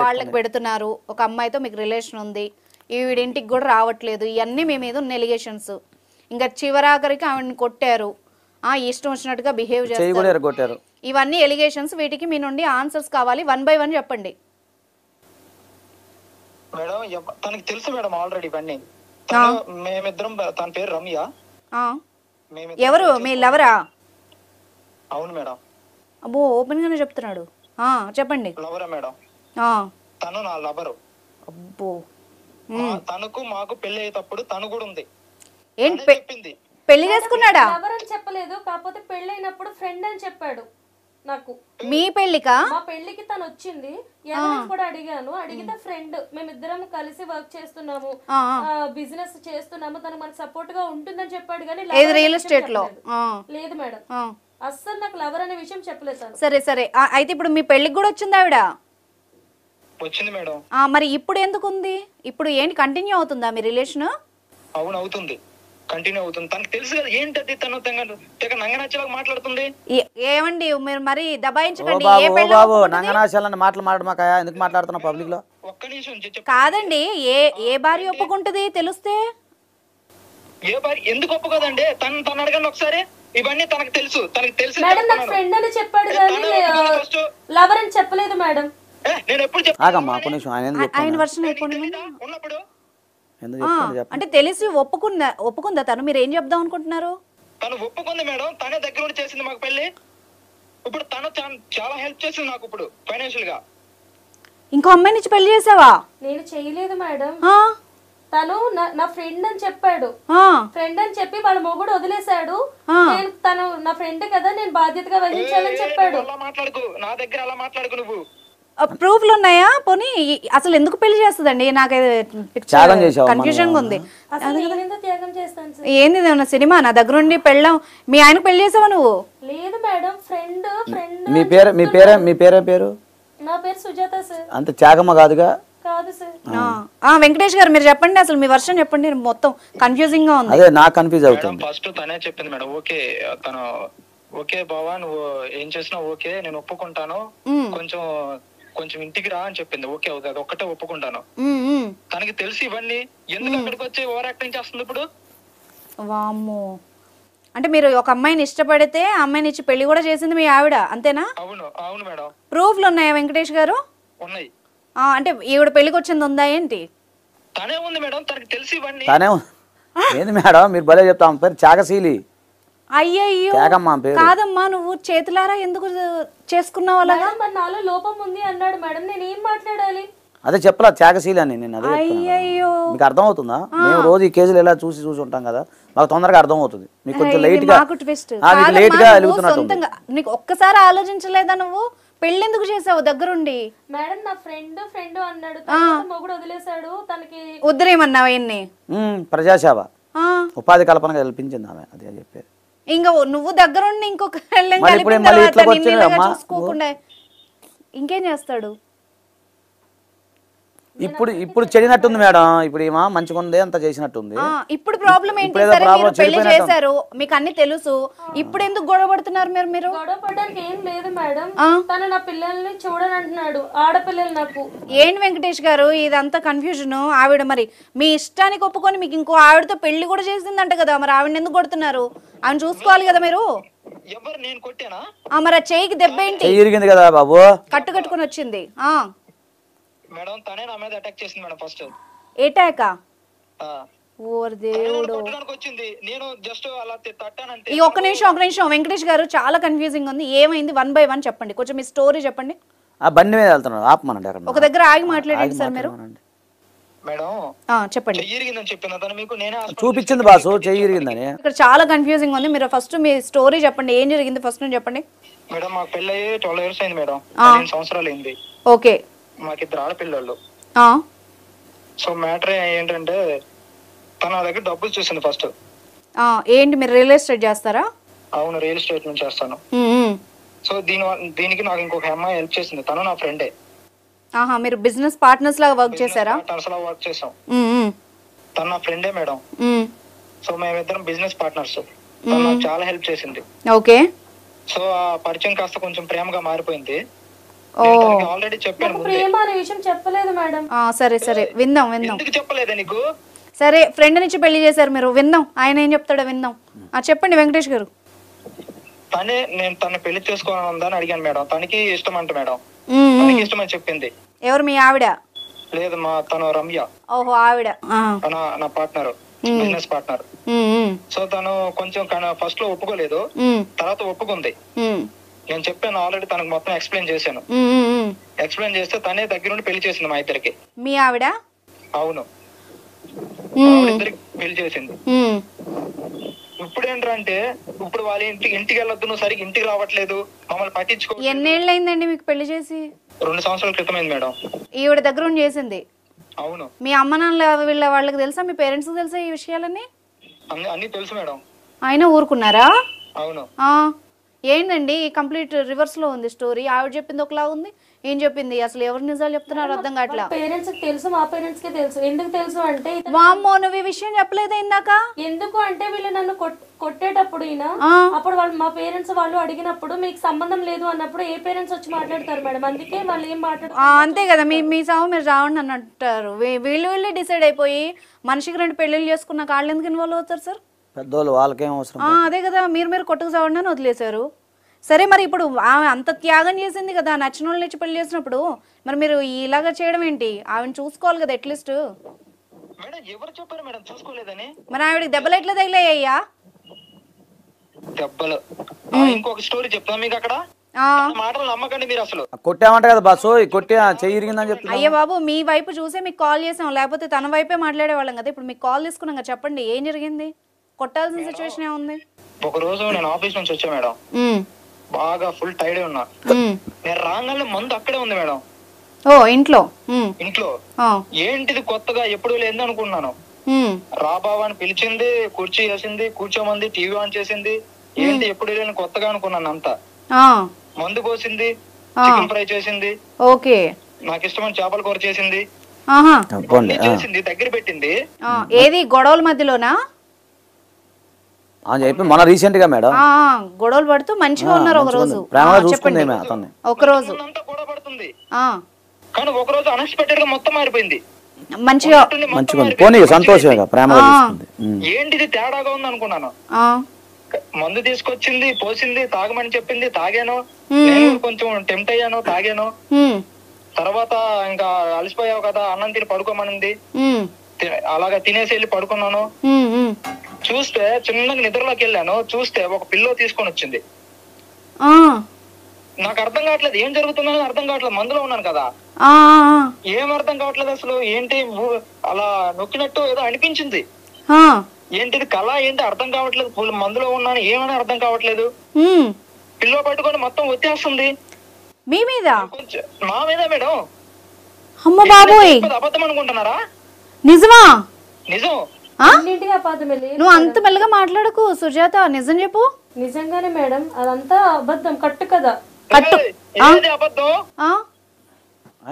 వాళ్ళకి పెడుతున్నారు, ఒక అమ్మాయితో మీకు రిలేషన్ ఉంది, ఈవిడింటికి కూడా రావట్లేదు, ఇవన్నీ మీ మీద ఉన్న ఎలిగేషన్స్. ఇంకా చివరాఖరికి ఆవిడని కొట్టారు, ఇష్టం వచ్చినట్టుగా బిహేవ్ చేస్తారు, ఇవన్నీ ఎలిగేషన్స్. వీటికి మీ నుండి ఆన్సర్స్ కావాలి, 1 by 1 చెప్పండి. మేడం తనకి తెలుసు మేడం ఆల్రెడీ ఇవన్నీ. మేమిద్దరం, తన పేరు రమ్య. ఎవరు మీ లవరా? అవును మేడం. అబ్బో, ఓపెన్ గానే చెప్తున్నాడు. చెప్పండి. లవరా మేడం? తను నా లవరు. అబ్బో, తనకు మాకు పెళ్లి అయ్యేటప్పుడు తను కూడా ఉంది. ఏంటి పెళ్లి చేసుకున్నాడా? ఎవరని చెప్పలేదు, కాకపోతే పెళ్ళైనప్పుడు ఫ్రెండ్ అని చెప్పాడు. నాకు. మీ పెళ్లికా? మా పెళ్లికి తను వచ్చింది, ఎవరైనా కూడా అడిగాను. అడిగితే ఫ్రెండ్, మేమిద్దరం కలిసి వర్క్ చేస్తున్నాము, బిజినెస్ చేస్తున్నాము, తను మనకు సపోర్ట్ గా ఉంటుందని చెప్పాడు. కానీ రియల్ ఎస్టేట్ లో లేదు మేడం, అస్సలు నాకు లవర్ అనే విషయం చెప్పలేదు తను. సరే సరే, అయితే ఇప్పుడు మీ పెళ్లికి కూడా వచ్చింది ఆవిడ? వచ్చింది మేడం. మరి ఇప్పుడు ఎందుకు ఉంది? ఇప్పుడు ఏంటి, కంటిన్యూ అవుతుందా మీ రిలేషన్? అవును అవుతుంది, కంటిన్యూ అవుతుంది. తనకు తెలుసు కదా ఏంటది, తను తెగ నంగనచ్చలాగా మాట్లాడుతుంది. ఏమండి మీరు మరి దబాయించకండి. బాబు నంగనాశాలని మాట్లాడమాక, ఎందుకు మాట్లాడుతున్నావు పబ్లిక్ లో? ఒక్క నిమిషం కాదండి, ఏ భార్య ఒప్పుకుంటది తెలిస్తే? ఏ భార్య ఎందుకు ఒప్పుకోదండి? తను అడగండి ఒకసారి. ఇవన్నీ తనకు తెలుసు, మేడం నాకు ఫ్రెండ్ అని చెప్పాడు కానీ లవర్ అని చెప్పలేదు మేడం. నేను ఎప్పుడు ఆగమ్మా ఒక నిమిషం, ఆయన వర్షన్ అయిపోయింది ఉన్నప్పుడు అంటే తెలిసి ఒప్పుకుందా తను? మీరు ఏం చెప్దాం అనుకుంటున్నారు? తను ఒప్పుకుంది మేడం, తనే దగ్గర ఉండి చేసింది మాకు పెళ్లి. ఇప్పుడు తను చాలా హెల్ప్ చేసింది నాకు ఇప్పుడు ఫైనాన్షియల్ గా. ఇంకో అమ్మాయి నుంచి పెళ్లి చేసావా? నేను చేయలేదు మేడం, తను నా ఫ్రెండ్ అని చెప్పాడు. ఫ్రెండ్ అని చెప్పి వాళ్ళ మొగుడు వదిలేశాడు. నేను తను నా ఫ్రెండ్ కదా, నేను బాధ్యతగా వహించాలని చెప్పాడు. మాట్లాడుకు, నా దగ్గర అలా మాట్లాడుకు. నువ్వు ప్రూఫ్లు ఉన్నాయా? పోనీ అసలు ఎందుకు పెళ్లి చేస్తుందండి? నాకు కన్ఫ్యూజన్ గా ఉంది. ఏంది సినిమా? నా దగ్గర ఉండి పెళ్ళాం, మీ ఆయన పెళ్లి చేసావా నువ్వు? లేదు మేడం, ఫ్రెండ్. మీ పేరు? నా పేరు సుజాత సార్. అంత త్యాగమ్మ కాదుగా? కాదు సార్. వెంకటేష్ గారు మీరు చెప్పండి, అసలు మీ వర్షన్ చెప్పండి, మొత్తం కన్ఫ్యూజింగ్ గా ఉంది. అదే నాకు కన్ఫ్యూజ్ అవుతుంది. ఫస్ట్ తనే చెప్పింది మేడం, ఓకే తను ఓకే బావా నువ్వు ఏం చేసినా ఓకే నేను ఒప్పుకుంటాను, కొంచెం ఇంటికి రా అని చెప్పింది. ఓకే అది ఒక్కటే ఒప్పుకుంటాను. తనకి తెలిసి ఇవన్నీ ఎందుకు అక్కడికి వచ్చి ఓవర్ యాక్టింగ్ చేస్తుంది ఇప్పుడు? వామ్మో, అంటే మీరు ఒక అమ్మాయిని ఇష్టపడితే ఆ అమ్మాయిని ఇచ్చి పెళ్లి కూడా చేసింది మీ ఆవిడ, అంతేనా? అవును అవును మేడం. ప్రూఫ్లు ఉన్నాయా వెంకటేష్ గారు? ఉన్నాయి. అంటే ఈవిడ పెళ్లికి వచ్చింది ఉందా ఏంటి? తనే ఉంది మేడం, తనకి తెలిసి ఇవన్నీ. తనే ఏంది మేడం మీరు భలే చెప్తాం, పేరు త్యాగశీలి. అయ్యయ్యో కాదమ్మా, నువ్వు చేతులారా ఎందుకు చేసుకున్నావు అలాగా? నాలో లోపం ఉంది అన్నాడు మేడం, నేను ఏం మాట్లాడాలి? అదే చెప్పలా త్యాగశీలి అని నేను. అదే అయ్యయ్యో, మీకు అర్థం అవుతుందా? మేము రోజు ఈ కేసులు ఎలా చూసి ఉంటాం కదా, మాకు తొందరగా అర్థం అవుతుంది. మీకు కొంచెం లేట్ గా నీకు ఒక్కసారి ఆలోచించలేదా? నువ్వు పెళ్లి ఎందుకు చేసావు దగ్గరుండి? మేడం నా ఫ్రెండ్ అన్నాడు, మొగుడు వదిలేశాడు, తనకి వద్దురేమన్నావా? ఎన్ని ప్రజాసేవ ఉపాధి కల్పన కల్పించింది ఆమె, అదే చెప్పారు. ఇంకా నువ్వు దగ్గరుండి ఇంకొక చూసుకోకుండా ఇంకేం చేస్తాడు? ఇప్పుడు చెడినట్టుంది మేడం, ఇప్పుడు ఏమో మంచిగా ఉంది అంత చేసినట్టుంది. ఇప్పుడు ప్రాబ్లం ఏంటి? పెళ్లి చేశారు, మీకు అన్ని తెలుసు, ఇప్పుడు ఎందుకు గొడవ పడుతున్నారు మీరు? గొడవ పడడానికి ఏం లేదు మేడం, తను నా పిల్లల్ని చూడని అంటున్నాడు, ఆడపిల్లలు నాకు. ఏంటి వెంకటేష్ గారు ఇదంతా కన్ఫ్యూజన్? ఆవిడ మరి మీ ఇష్టానికి ఒప్పుకొని మీకు ఇంకో ఆవిడతో పెళ్లి కూడా చేసిందంట కదా, మరి ఆవిడ ఎందుకు కొడుతున్నారు? ఆమె చూసుకోవాలి కదా మీరు. మరి ఆ చేయికి దెబ్బ ఏంటి? కదా బాబు, కట్టుకొని వచ్చింది. మేడం తనే నా మీద అటాక్ చేసింది మేడం. ఫస్ట్ అటాకా? ఓర్ దేవుడు. వచ్చింది, నేను జస్ట్ అలా తట్టానంతే. ఈ ఒక్క నిమిషం వెంకటేష్ గారు, చాలా కన్ఫ్యూజింగ్ ఉంది. ఏమైంది? 1 by 1 చెప్పండి, కొంచెం మీ స్టోరీ చెప్పండి. ఆ బండి మీద వెళ్తున్నాడు, ఆపమనండి అక్కడ. ఒక దగ్గర ఆగి మాట్లాడండి సార్ మీరు. మేడం చెప్పండి. చెయ్యిరిగిందని చెప్పిన తను మీకు నేనే చూపించింది బాసు, చెయ్యిరిగిందని. ఇక్కడ చాలా కన్ఫ్యూజింగ్ ఉంది. మీరు ఫస్ట్ మీ స్టోరీ చెప్పండి, ఏం జరిగింది ఫస్ట్ నుంచి చెప్పండి. మేడం మాకు పెళ్ళి 12 years అయింది మేడం, 15 సంవత్సరాలు అయింది. ఓకే. మాకిద్దరు ఆడపిల్లలు. సో మ్యాటర్ ఏంటంటే తన నా దగ్గర డబ్బులు చూసింది ఫస్ట్. ఏంటి మీరు రియల్ ఎస్టేట్ చేస్తారా? అవును, రియల్ ఎస్టేట్ నుంచి చేస్తాను. సో దీనికి నాకు ఇంకొక అమ్మాయి హెల్ప్ చేసింది, తను నా ఫ్రెండే. మీరు బిజినెస్ పార్ట్నర్స్ లాగా వర్క్ చేశారా? పార్ట్నర్స్ లాగా వర్క్ చేసాం. తను నా ఫ్రెండే మేడం. సో మేమిద్దరం బిజినెస్ పార్ట్నర్స్. తను నాకు చాలా హెల్ప్ చేసింది. ఓకే. సో ఆ పరిచయం కాస్త కొంచెం ప్రేమగా మారిపోయింది. ఆల్రెడీ చెప్పాను. ప్రేమ అనే విషయం చెప్పలేదు మేడం. సరే విందాం. ఎందుకు చెప్పలేదా నీకు? సరే ఫ్రెండ్ నుంచి పెళ్లి చేశారు మీరు, విందాం ఆయన ఏం చెప్తాడో విందాం. చెప్పండి వెంకటేష్ గారు. తనే నేను తన పెళ్లి చేసుకోవాలని ఉందని అడిగాను మేడం. తనకి ఇష్టం అంట మేడం, తనకి ఇష్టం అని చెప్పింది. ఎవరు మీ ఆవిడ? లేదు తను రమ్య. ఓహో ఆవిడ. నా పార్ట్నర్, బిజినెస్ పార్ట్నర్. సో తను కొంచెం ఫస్ట్ లో ఒప్పుకోలేదు, తర్వాత ఒప్పుకుంది. నేను చెప్పాను ఆల్రెడీ, తనకు మొత్తం ఎక్స్ప్లెయిన్ చేశాను. ఎక్స్ప్లెయిన్ చేస్తే తనే దగ్గరుండి పెళ్లి చేసింది మా ఇద్దరికి. మీ ఆవిడ? అవును, ఇద్దరికి పెళ్లి చేసింది. ఇప్పుడు ఏంటంటే ఇప్పుడు వాళ్ళ ఇంటికి వెళ్ళొద్దు, నువ్వు సరిగ్గా ఇంటికి రావట్లేదు, మమ్మల్ని పట్టించుకో. ఎన్నేళ్ళు అయిందండి మీకు పెళ్లి చేసి? 2 సంవత్సరాల క్రితం అయింది మేడం. ఈవిడ దగ్గర ఉండి చేసింది? అవును. మీ అమ్మ నాన్న వాళ్ళకి తెలుసా, మీ పేరెంట్స్ తెలుసా ఈ విషయాలన్నీ? అన్ని తెలుసు మేడం. ఆయన ఊరుకున్నారా? అవును. ఏంటండి కంప్లీట్ రివర్స్ లో ఉంది స్టోరీ. ఆవిడ చెప్పింది ఒకలా ఉంది, ఏం చెప్పింది అసలు ఎవరు నిజాలు చెప్తున్నారు అర్థం కావట్లా. పేరెంట్స్ కి తెలుసు, మా పేరెంట్స్ కి తెలుసు. ఎందుకు తెలుసు అంటే వామ్మో నువ్వు ఈ విషయం చెప్పలేదా ఇందాక? ఎందుకు అంటే వీళ్ళు నన్ను కొట్టేటప్పుడు అప్పుడు వాళ్ళు మా పేరెంట్స్ వాళ్ళు అడిగినప్పుడు మీకు సంబంధం లేదు అన్నప్పుడు ఏ పేరెంట్స్ వచ్చి మాట్లాడతారు మేడం, అందుకే వాళ్ళు ఏం మాట్లాడతారు. అంతే కదా, మీ సాగు మీరు రావండి అని అంటారు. వీళ్ళు డిసైడ్ అయిపోయి మనిషికి 2 పెళ్లిళ్ళు చేసుకున్న వాళ్ళు ఎందుకు ఇన్వాల్వ్ అవుతారు సార్? పెద్దోళ్ళు వాళ్ళకేం అవసరం. అదే కదా, మీరు కొట్టుకు చావండి అని వదిలేశారు. సరే మరి ఇప్పుడు ఆమె అంత త్యాగం చేసింది కదా, నచ్చిన వాళ్ళు ఇచ్చి పెళ్లి చేసినప్పుడు మరి మీరు ఇలాగా చేయడం ఏంటి? ఆవిడని చూసుకోవాలి కదా అట్లీస్ట్. మేడం ఎవరు చెప్పారు మేడం చూసుకోలేదని? మరి ఆవిడకి దెబ్బలు ఎట్లా తగిలాయ్యా? దెబ్బలు ఇంకొక స్టోరీ చెప్తాను మీకు. అక్కడ మాటలు నమ్మకండి మీరు. అసలు కొట్టామంట కదా బాసు, కొట్టి చెయ్యి ఇరిగిందని చెప్తున్నా. అయ్యా బాబు మీ వైపు చూసే మీకు కాల్ చేసాం, లేకపోతే తన వైపే మాట్లాడేవాళ్ళం కదా. ఇప్పుడు మీకు కాల్ తీసుకున్నాం కదా, చెప్పండి ఏం జరిగింది? కొట్టాల్సిన సిచ్యువేషన్ ఏముంది? ఒక రోజు నేను ఆఫీస్ నుంచి వచ్చా మేడం, బాగా ఫుల్ టైర్డ్ ఉన్నా. నేను రాగానే మందు అక్కడే ఉంది మేడం. ఇంట్లో ఏంటిది కొత్తగా ఎప్పుడు లేదు అనుకున్నాను. రాబాబా అని పిలిచింది, కుర్చీ వేసింది, కూర్చోమంది, టీవీ ఆన్ చేసింది. ఏంటి ఎప్పుడు లేని కొత్తగా అనుకున్నాను. అంతా మందు పోసింది, చికెన్ ఫ్రై చేసింది, ఓకే నాకు ఇష్టమైన చేపల కూర చేసింది, చేసింది, దగ్గర పెట్టింది. ఏది గొడవల మధ్యలోనా? మన రీసెంట్ గా మేడం గొడవలు పడుతూ మంచిగా ఉన్నారు ఒక రోజు. చెప్పండి. ఒక రోజు గొడవ పడుతుంది కానీ ఒక రోజు అన్ఎక్స్పెక్టెడ్ గా మొత్తం మారిపోయింది. మంచిగా ఏంటిది తేడాగా ఉంది అనుకున్నాను. మందు తీసుకొచ్చింది, పోసింది, తాగమని చెప్పింది, తాగాను. నేను కొంచెం టెంప్ట్ అయ్యాను, తాగాను. తర్వాత ఇంకా అలసిపోయావు కదా అన్నం తిని పడుకోమనింది, అలాగా తినేసి వెళ్ళి పడుకున్నాను. చూస్తే చిన్నగా నిద్రలోకి వెళ్ళాను, చూస్తే ఒక పిల్లో తీసుకొని వచ్చింది. నాకు అర్థం కావట్లేదు ఏం జరుగుతుందని అర్థం కావట్లేదు, మందులో ఉన్నాను కదా, ఏం అర్థం కావట్లేదు అసలు. ఏంటి అలా నొక్కినట్టు ఏదో అనిపించింది. ఏంటిది కళ ఏంటి అర్థం కావట్లేదు, మందులో ఉన్నాను ఏమని అర్థం కావట్లేదు. పిల్లో పట్టుకొని మొత్తం వచ్చేస్తుంది మీ మీద, మా మీద మేడం. అబద్ధం అనుకుంటున్నారా? నిజమా? నిజం. నువ్వు అంత మెల్లగా మాట్లాడకు సుజాత, నిజం చెప్పు. నిజంగానే మేడం, అదంతా అబద్ధం, కట్టు కదా.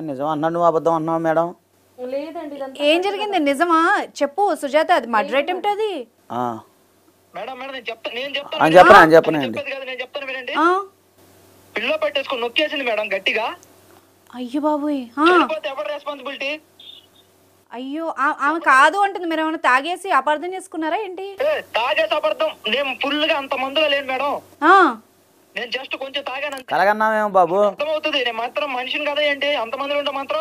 నిజం అన్నాడు, నువ్వు అబద్ధం అన్నావు మేడం. లేదండి ఏం జరిగింది నిజమా చెప్పు సుజాత. అది మర్డర్ అటెంప్ట్ అది. పిల్లో పట్టేసుకొని నొక్కేసింది మేడం గట్టిగా. అయ్యో బాబోయ్, ఎవరు రెస్పాన్సిబిలిటీ? అయ్యో ఆమె కాదు అంటుంది, మీరు ఏమైనా తాగేసి అపార్థం చేసుకున్నారా ఏంటి? తాగేసి అపార్థం నేను ఫుల్ గా అంత మందులో లేను మేడం. నేను జస్ట్ కొంచెం తాగాను బాబు. అర్థమవుతుంది, నేను మాత్రం మనిషిని కదా ఏంటి, అంత మందిలో ఉంటే మాత్రం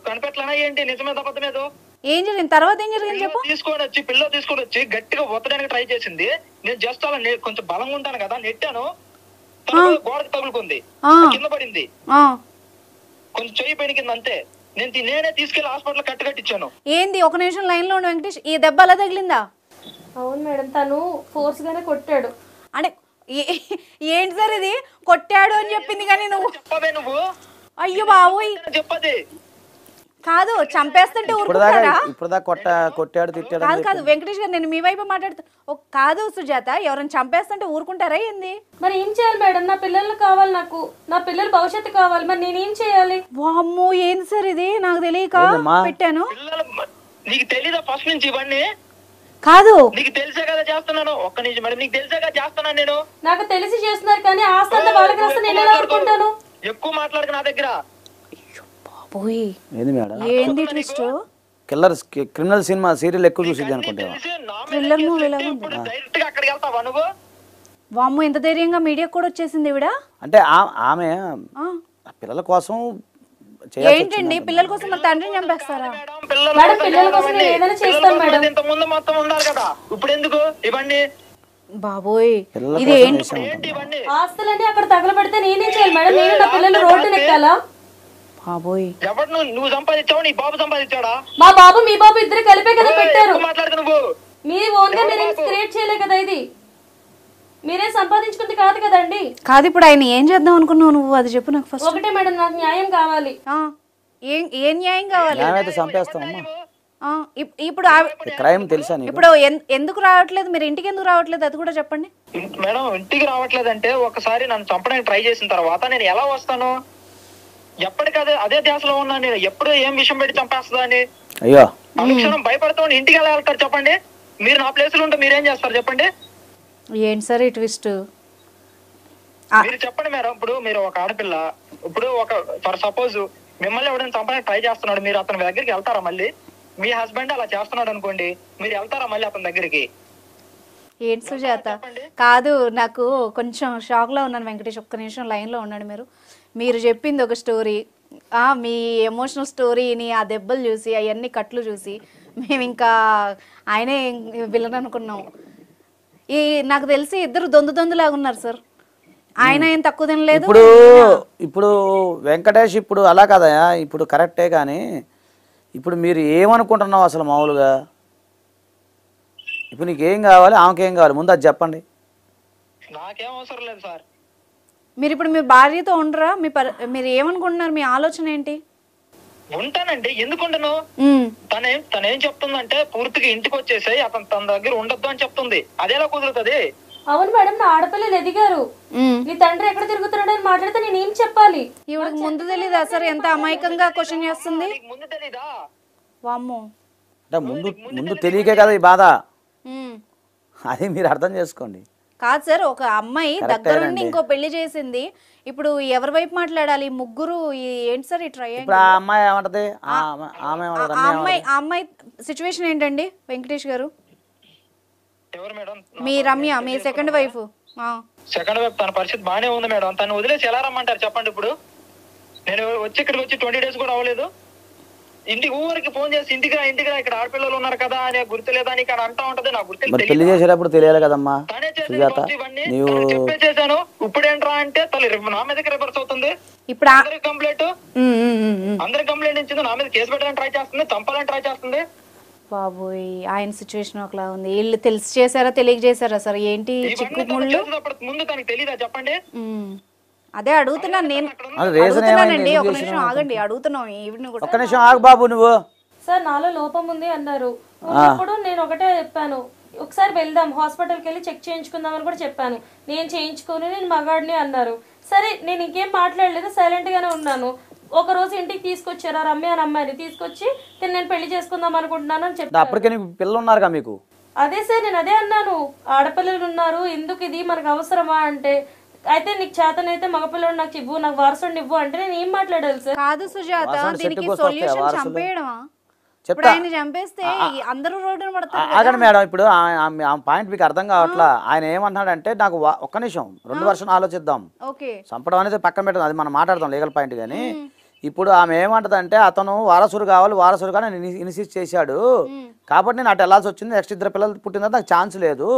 కనిపెట్టలేనా ఏంటి, నిజమేదో అబద్ధమేదో. ఏం జరిగింది తర్వాత? ఏం జరిగింది చెప్పు. పిల్లో తీసుకొని వచ్చి గట్టిగా ఒత్తడానికి ట్రై చేసింది. నేను జస్ట్ అలా కొంచెం బలంగా ఉంటాను కదా, నెట్టాను, గోడకు తగులుకుంది, కింద పడింది, కొంచెం చెయ్యి పెనికింది అంతే. నేనే తీసుకెళ్లి హాస్పిటల్ కట్టిచ్చాను. ఏంది ఒక నిమిషం లైన్ లో ఉండు వెంకటేష్, ఈ దెబ్బ అలా తగిలిందా? అవును మేడం, తను ఫోర్స్ గానే కొట్టాడు. అంటే ఏంటి సార్ ఇది, కొట్టాడు అని చెప్పింది కానీ నువ్వు చెప్పవే నువ్వు. అయ్యో బాబోయ్ చెప్పదే కాదు, చంపేస్తుంటే ఊరుకుంటారా? కొట్టాడు తిట్టాడు కాదు కాదు వెంకటేష్ గారు, నేను మీ వైపు మాట్లాడుతా. కాదు సుజాత, ఎవరైనా చంపేస్తుంటే ఊరుకుంటారా ఏంది? మరి ఏం చేయాలి మేడం? నా పిల్లలు కావాలి, నాకు నా పిల్లల భవిష్యత్తు కావాలి, మరి నేనేం చేయాలి? వామ్మో ఏంది సార్ ఇది, నాకు తెలియక పెట్టాను. నీకు తెలీదా ఫస్ట్ నుంచి ఇవన్నీ? కాదు నీకు తెలిసే కదా చేస్తున్నాను. ఒక్క నిమిషం మేడం, నీకు తెలిసే కదా చేస్తున్నాను నేను. నాకు తెలిసి చేస్తున్నారు కానీ ఆస్తి అంతా వాళ్ళకి వస్తే నేను ఎలా అనుకుంటాను? ఎక్కువ మాట్లాడక నా దగ్గర. ఏంది ట్విస్ట్? క్రిమినల్ సినిమా సీరియల్ ఎక్కువ చూసిద్ది అనుకుంటా. థ్రిల్లర్ మూవీ డైరెక్ట్ గా అక్కడికి వెళ్తావా నువ్వు? వామ్మో ఎంత ధైర్యంగా మీడియా కూడా వచ్చేసింది ఈవిడ. అంటే ఆమె పిల్లల కోసం ఏంటండి, పిల్లల కోసం మరి తండ్రిని చంపేస్తారా? ఇంతకుముందు మొత్తం ఉండాలి కదా, ఇప్పుడు ఎందుకు ఇవన్నీ? బాబోయ్ ఇది ఏంటి? ఆస్తులన్నీ అక్కడ తగలబెడితే నేనేం చేయాలి మేడం? నేను నా పిల్లలు రోడ్డు నెక్కాలా? బాబోయ్ ఎవరు నువ్వు సంపాదించావు, నీ బాబు సంపాదించాడా? మా బాబు మీ బాబు ఇద్దరు కలిపే కదా పెట్టారు. మాట్లాడుతు నువ్వు మీ ఓన్ గా మీరు క్రియేట్ చేయలే కదా ఇది. మీరేం సంపాదించుకుంది కాదు కదండి. కాదు, ఇప్పుడు ఆయన ఏం చేద్దాం అనుకున్నావు నువ్వు, అది చెప్పు నాకు ఫస్ట్. ఒకటే మేడం, నాకు న్యాయం కావాలి. ఏం న్యాయం కావాలి? న్యాయమైతే చంపేస్తామమ్మా. ఇప్పుడు క్రైమ్ తెలుసా నీకు? ఇప్పుడు ఎందుకు రావట్లేదు, మీరు ఇంటికి ఎందుకు రావట్లేదు అది కూడా చెప్పండి. మేడం ఇంటికి రావట్లేదంటే ఒకసారి నన్ను చంపడానికి ట్రై చేసిన తర్వాత నేను ఎలా వస్తాను? ఎప్పటికదే అదే ధ్యాసలో ఉన్నాను నేను. ఎప్పుడు ఏం విషయం పెట్టి చంపేస్తుందా అని అయ్యో అనుక్షణం భయపడతాను. ఇంటికి ఎలా వెళ్తారు చెప్పండి? మీరు నా ప్లేస్ లో ఉంటే మీరేం చేస్తారు చెప్పండి? ఏంటి సార్ ఈ ట్విస్ట్? మీరు చెప్పండి మేడం. ఇప్పుడు మీరు ఒక ఆడపిల్ల, ఇప్పుడు ఒక ఫర్ సపోజ్ మిమ్మల్ని ఎవరైనా చంపడానికి ట్రై చేస్తున్నాడు, మీరు అతని దగ్గరికి వెళ్తారా? మళ్ళీ మీ హస్బెండ్ అలా చేస్తున్నాడు అనుకోండి, మీరు వెళ్తారా మళ్ళీ అతని దగ్గరికి? ఏంటి సుజాత? కాదు, నాకు కొంచెం షాక్ లో ఉన్నాను వెంకటేష్. ఒక్క నిమిషం లైన్ లో ఉన్నాడు. మీరు చెప్పింది ఒక స్టోరీ, మీ ఎమోషనల్ స్టోరీని, ఆ దెబ్బలు చూసి, అవన్నీ కట్లు చూసి మేము ఇంకా ఆయనే విలన్ అనుకున్నాం. నాకు తెలిసి ఇద్దరు దొందులాగా ఉన్నారు సార్. ఆయన ఏం తక్కువ తినలేదు. ఇప్పుడు వెంకటేష్ ఇప్పుడు అలా కదా, ఇప్పుడు కరెక్టే. కానీ ఇప్పుడు మీరు ఏమనుకుంటున్నావు అసలు మామూలుగా? ఇప్పుడు నీకేం కావాలి, ఆమెకేం కావాలి, ముందు అది చెప్పండి. నాకేం అవసరం లేదు సార్. మీరు ఇప్పుడు మీ భార్యతో ఉండరా? మీరు ఏమనుకుంటున్నారు? మీ ఆలోచన ఏంటి? ఉంటానండి, ఎందుకుండను? తనేం చెప్తుందంటే పూర్తిగా ఇంటికి వచ్చేసాయి, అతను తన దగ్గర ఉండొద్దు అని చెప్తుంది. అదేలా కుదురుతుంది? అవును మేడం, నా ఆడపిల్లలు ఎదిగారు. నీ తండ్రి ఎక్కడ తిరుగుతున్నాడు అని మాట్లాడితే నేను ఏం చెప్పాలి? ఈవిడకి ముందు తెలీదా సార్? ఎంత అమాయకంగా క్వశ్చన్ చేస్తుంది. ముందు తెలీదా? వామ్మో, అంటే ముందు తెలియకే కదా ఈ బాధ. అది మీరు అర్థం చేసుకోండి. కాదు సార్, ఒక అమ్మాయి దగ్గరుండి ఇంకో పెళ్లి చేసింది. ఇప్పుడు ఎవరి వైపు మాట్లాడాలి? ముగ్గురు ఏంటి సార్ ఈ ట్రై? ఇప్పుడు ఆ అమ్మాయి ఏమంటది? అమ్మాయి సిచ్యువేషన్ ఏంటండి వెంకటేష్ గారు? ఎవరు మేడం? మీ రమ్య, మీ సెకండ్ వైఫ్. సెకండ్ వైఫ్ తన పరిస్థితి బానే ఉంది మేడం. తను వదిలేసి ఎలా రమ్మంటారు చెప్పండి? ఇప్పుడు నేను వచ్చి ఇక్కడికి వచ్చి 20 days కూడా అవ్వలేదు. ఇంటికి ఊరికి ఫోన్ చేసి ఇంటికి రా ఇక్కడ ఆడపిల్లలు ఉన్నారు కదా అని గుర్తు లేదా అని ఇక్కడ అంటా ఉంటది. నాకు గుర్తు పెళ్లి చేసేటప్పుడు తెలియాలి కదమ్మా సుజాత. చెప్పేసేసాను. ఇప్పుడు ఏంట్రా అంటే తల్లి నా మీదకి రివర్స్ అవుతుంది. ఇప్పుడు అందరికి కంప్లైంట్ ఇచ్చింది, నా మీద కేసు పెట్టడానికి ట్రై చేస్తుంది, చంపాలని ట్రై చేస్తుంది. బాబోయ్, ఆయన సిచ్యువేషన్ ఒకలా ఉంది. వీళ్ళు తెలిసి చేశారా తెలియక చేశారా సార్? ఏంటి చిక్కుముళ్ళు? ముందు తనకి తెలీదా చెప్పండి? అదే అడుగుతున్నాను నేను. అడుగుతున్నానండి, ఒక నిమిషం ఆగండి, అడుగుతున్నాం. ఒక్క నిమిషం ఆగు బాబు. నువ్వు సార్ నాలో లోపం ఉంది అన్నారు. ఉన్నప్పుడు నేను ఒకటే చెప్పాను, ఒకసారి వెళ్దాం హాస్పిటల్కి వెళ్ళి చెక్ చేయించుకుందాం అని కూడా చెప్పాను. నేను చేయించుకొని నేను మగాడిని అన్నారు. సరే నేను ఇంకేం మాట్లాడలేదు, సైలెంట్ గానే ఉన్నాను. ఒక రోజు ఇంటికి తీసుకొచ్చారు రమ్య అని అమ్మాయిని తీసుకొచ్చి, నేను పెళ్లి చేసుకుందాం అనుకుంటున్నాను అని చెప్పాను. అప్పటికే పిల్లలు ఉన్నారు మీకు? అదే సార్, నేను అదే అన్నాను, ఆడపిల్లలు ఉన్నారు, ఎందుకు ఇది మనకు అవసరమా అంటే, అయితే నీకు చేతనైతే మగపిల్లడు నాకు ఇవ్వు, నాకు వారసుడిని ఇవ్వు అంటే నేను ఏం మాట్లాడాలి సార్? కాదు సుజాత, దీనికి సొల్యూషన్ చంపేయడమా? ఇప్పుడు ఆయన చంపేస్తే అందరూ రోడ్డున పడతారు. ఆగండి మేడం, ఇప్పుడు పాయింట్ మీకు అర్థం కావట్లా. ఆయన ఏమంటున్నాడంటే, నాకు ఒక్క నిమిషం 2 వర్షం ఆలోచిద్దాం. చంపడం అనేది పక్కన పెట్టడం, అది మనం మాట్లాడదాం లీగల్ పాయింట్. కానీ ఇప్పుడు ఆమె ఏమంటదంటే, అతను వారసుడు కావాలి, వారసుడుగా నేను ఇన్సిస్ట్ చేశాడు కాబట్టి నేను అటు వెళ్ళాల్సి వచ్చింది. నెక్స్ట్ 2 పిల్లలు పుట్టిన తర్వాత నాకు ఛాన్స్ లేదు,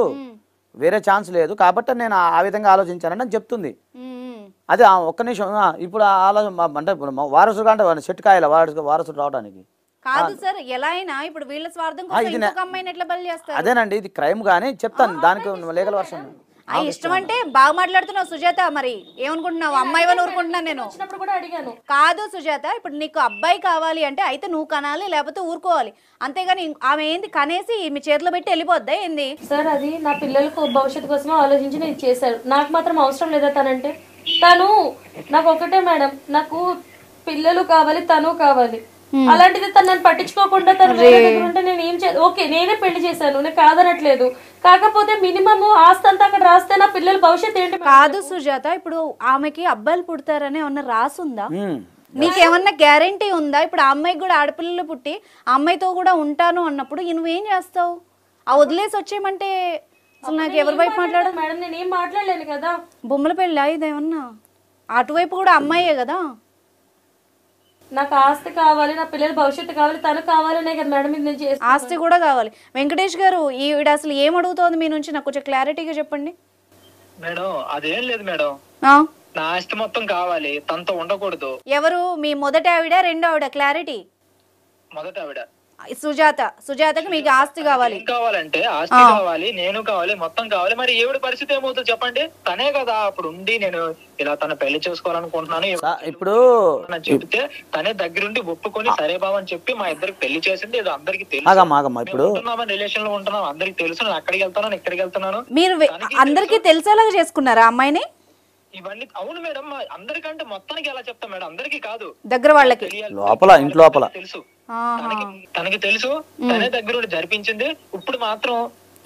వేరే ఛాన్స్ లేదు కాబట్టి నేను ఆ విధంగా ఆలోచించానని అని చెప్తుంది. అది ఒక్క నిమిషం. ఇప్పుడు అంటే వారసుడు అంటే చెట్టు కాయాలి వారసుడు రావడానికి. కాదు సార్, ఎలా అయినా ఇప్పుడు వీళ్ళ స్వార్థం కోసం ఇంకొక అమ్మాయిని ఎట్లా బలి చేస్తారు? అదేనండి, ఇది క్రైమ్ గానీ చెప్తాను, దానికి లీగల్ వర్షన్. ఇష్టం అంటే బాగా మాట్లాడుతున్నావు సుజాత. మరి ఏమనుకుంటున్నావు? అమ్మాయి అని ఊరుకుంటున్నాను నేను. కాదు సుజాత, ఇప్పుడు నీకు అబ్బాయి కావాలి అంటే అయితే నువ్వు కనాలి, లేకపోతే ఊరుకోవాలి. అంతేగాని ఆమె ఏంది కనేసి మీ చేతిలో పెట్టి వెళ్ళిపోద్దా ఏంది? సార్ అది నా పిల్లలకు భవిష్యత్తు కోసం ఆలోచించి నేను చేశాను. నాకు మాత్రం అవసరం లేదా తనంటే? తను నాకు ఒకటే మేడం, నాకు పిల్లలు కావాలి, తను కావాలి. అలాంటిది తను నన్ను పట్టించుకోకుండా తను వేరే దగ్గర ఉంటే నేను ఏం ఓకే నేనే పెళ్లి చేశాను, నేను కాదనట్లేదు. కాకపోతే మినిమం ఆస్తి అంతా అక్కడ రాస్తే నా పిల్లల భవిష్యత్తు ఏంటి? కాదు సుజాత, ఇప్పుడు ఆమెకి అబ్బాయిలు పుడతారని ఏమన్నా రాసుందా? నీకేమన్నా గ్యారంటీ ఉందా? ఇప్పుడు ఆ అమ్మాయికి కూడా ఆడపిల్లలు పుట్టి ఆ అమ్మాయితో కూడా ఉంటాను అన్నప్పుడు నువ్వేం చేస్తావు? ఆ వదిలేసి వచ్చేయమంటే అసలు నాకు ఎవరి వైపు మాట్లాడాలి మేడం? నేను ఏం మాట్లాడలేను కదా. బొమ్మల పెళ్ళి ఇదేమన్నా? అటువైపు కూడా అమ్మాయే కదా. నాకు ఆస్తి కావాలి, నా పిల్లల భవిష్యత్తు కావాలి, తను కావాలనే కదా మేడం ఇది నేను చేస్తాను. ఆస్తి కూడా కావాలి. వెంకటేష్ గారు, ఈవిడ అసలు ఏం అడుగుతోంది మీ నుంచి? నాకు కొంచెం క్లారిటీగా చెప్పండి మేడం. అదేం లేదు మేడం, నా ఆస్తి మొత్తం కావాలి, తనతో ఉండకూడదు. ఎవరు? మీ మొదటి ఆవిడ, రెండో ఆవిడ? క్లారిటీ. మొదటి ఆవిడ. సుజాతకి మీకు ఆస్తి కావాలి. ఏం కావాలంటే ఆస్తి కావాలి, నేను కావాలి, మొత్తం కావాలి. మరి ఈవిడ పరిస్థితి ఏమవుతుంది చెప్పండి? తనే కదా అప్పుడు ఉండి నేను ఇలా తన పెళ్లి చేసుకోవాలనుకుంటున్నాను ఇప్పుడు చెప్తే తనే దగ్గరుండి ఒప్పుకొని సరే బావ అని చెప్పి మా ఇద్దరికి పెళ్లి చేసింది. ఇది అందరికి తెలుసు. ఇప్పుడు రిలేషన్ లో ఉంటున్నాం, అందరికి తెలుసు. నేను అక్కడికి వెళ్తాను, ఇక్కడికి వెళ్తున్నాను. మీరు అందరికీ తెలిసేలాగా చేసుకున్నారా అమ్మాయిని? ఇవన్నీ అవును మేడం. అందరికంటే మొత్తానికి ఎలా చెప్తాం మేడం? అందరికి కాదు, దగ్గర వాళ్ళకి, లోపల ఇంటి లోపల తెలుసు. తనకి తెలుసు, తనే దగ్గర జరిపించింది. ఇప్పుడు మాత్రం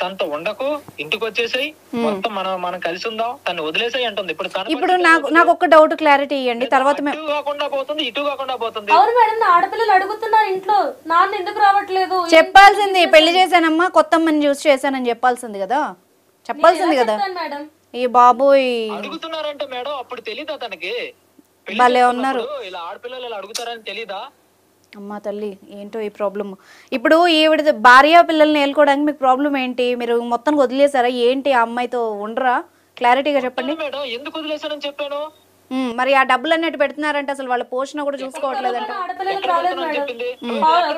తనతో ఉండకు, ఇంటికి వచ్చేసాయి, మొత్తం మనం కలిసి ఉందాం, తను వదిలేసాయి అంటుంది. ఇప్పుడు నాకు ఒక డౌట్ క్లారిటీ ఇవ్వండి. తర్వాత ఇటు కాకుండా పోతుంది, ఇటు కాకుండా పోతుంది. అవును మేడం, ఆడపిల్లలు అడుగుతున్నారు ఇంట్లో, నాన్న ఎందుకు రావట్లేదు చెప్పాల్సింది. పెళ్లి చేశానమ్మా, కొత్త అమ్మని చూసి చేశానని చెప్పాల్సింది కదా, చెప్పాల్సింది కదా. మేడం ఈ బాబోయ్ అడుగుతున్నారంటే మేడం అప్పుడు తెలీదా తనకి? భలే ఉన్నారు. ఇలా ఆడపిల్లలు ఇలా అడుగుతారని తెలీదా? అమ్మా తల్లి, ఏంటో ఈ ప్రాబ్లమ్. ఇప్పుడు ఈవిడ భార్య పిల్లల్ని ఏలుకోవడానికి మీకు ప్రాబ్లం ఏంటి? మీరు మొత్తం వదిలేసారా ఏంటి? ఆ అమ్మాయితో ఉండరా? క్లారిటీగా చెప్పండి మేడం. ఎందుకు వదిలేసానని చెప్పాను. మరి ఆ డబ్బులు అన్నట్టు పెడుతున్నారంటే అసలు వాళ్ళ పోషణ కూడా చూసుకోవట్లేదంట. ఆడపిల్లలకు రాలేదు మేడం.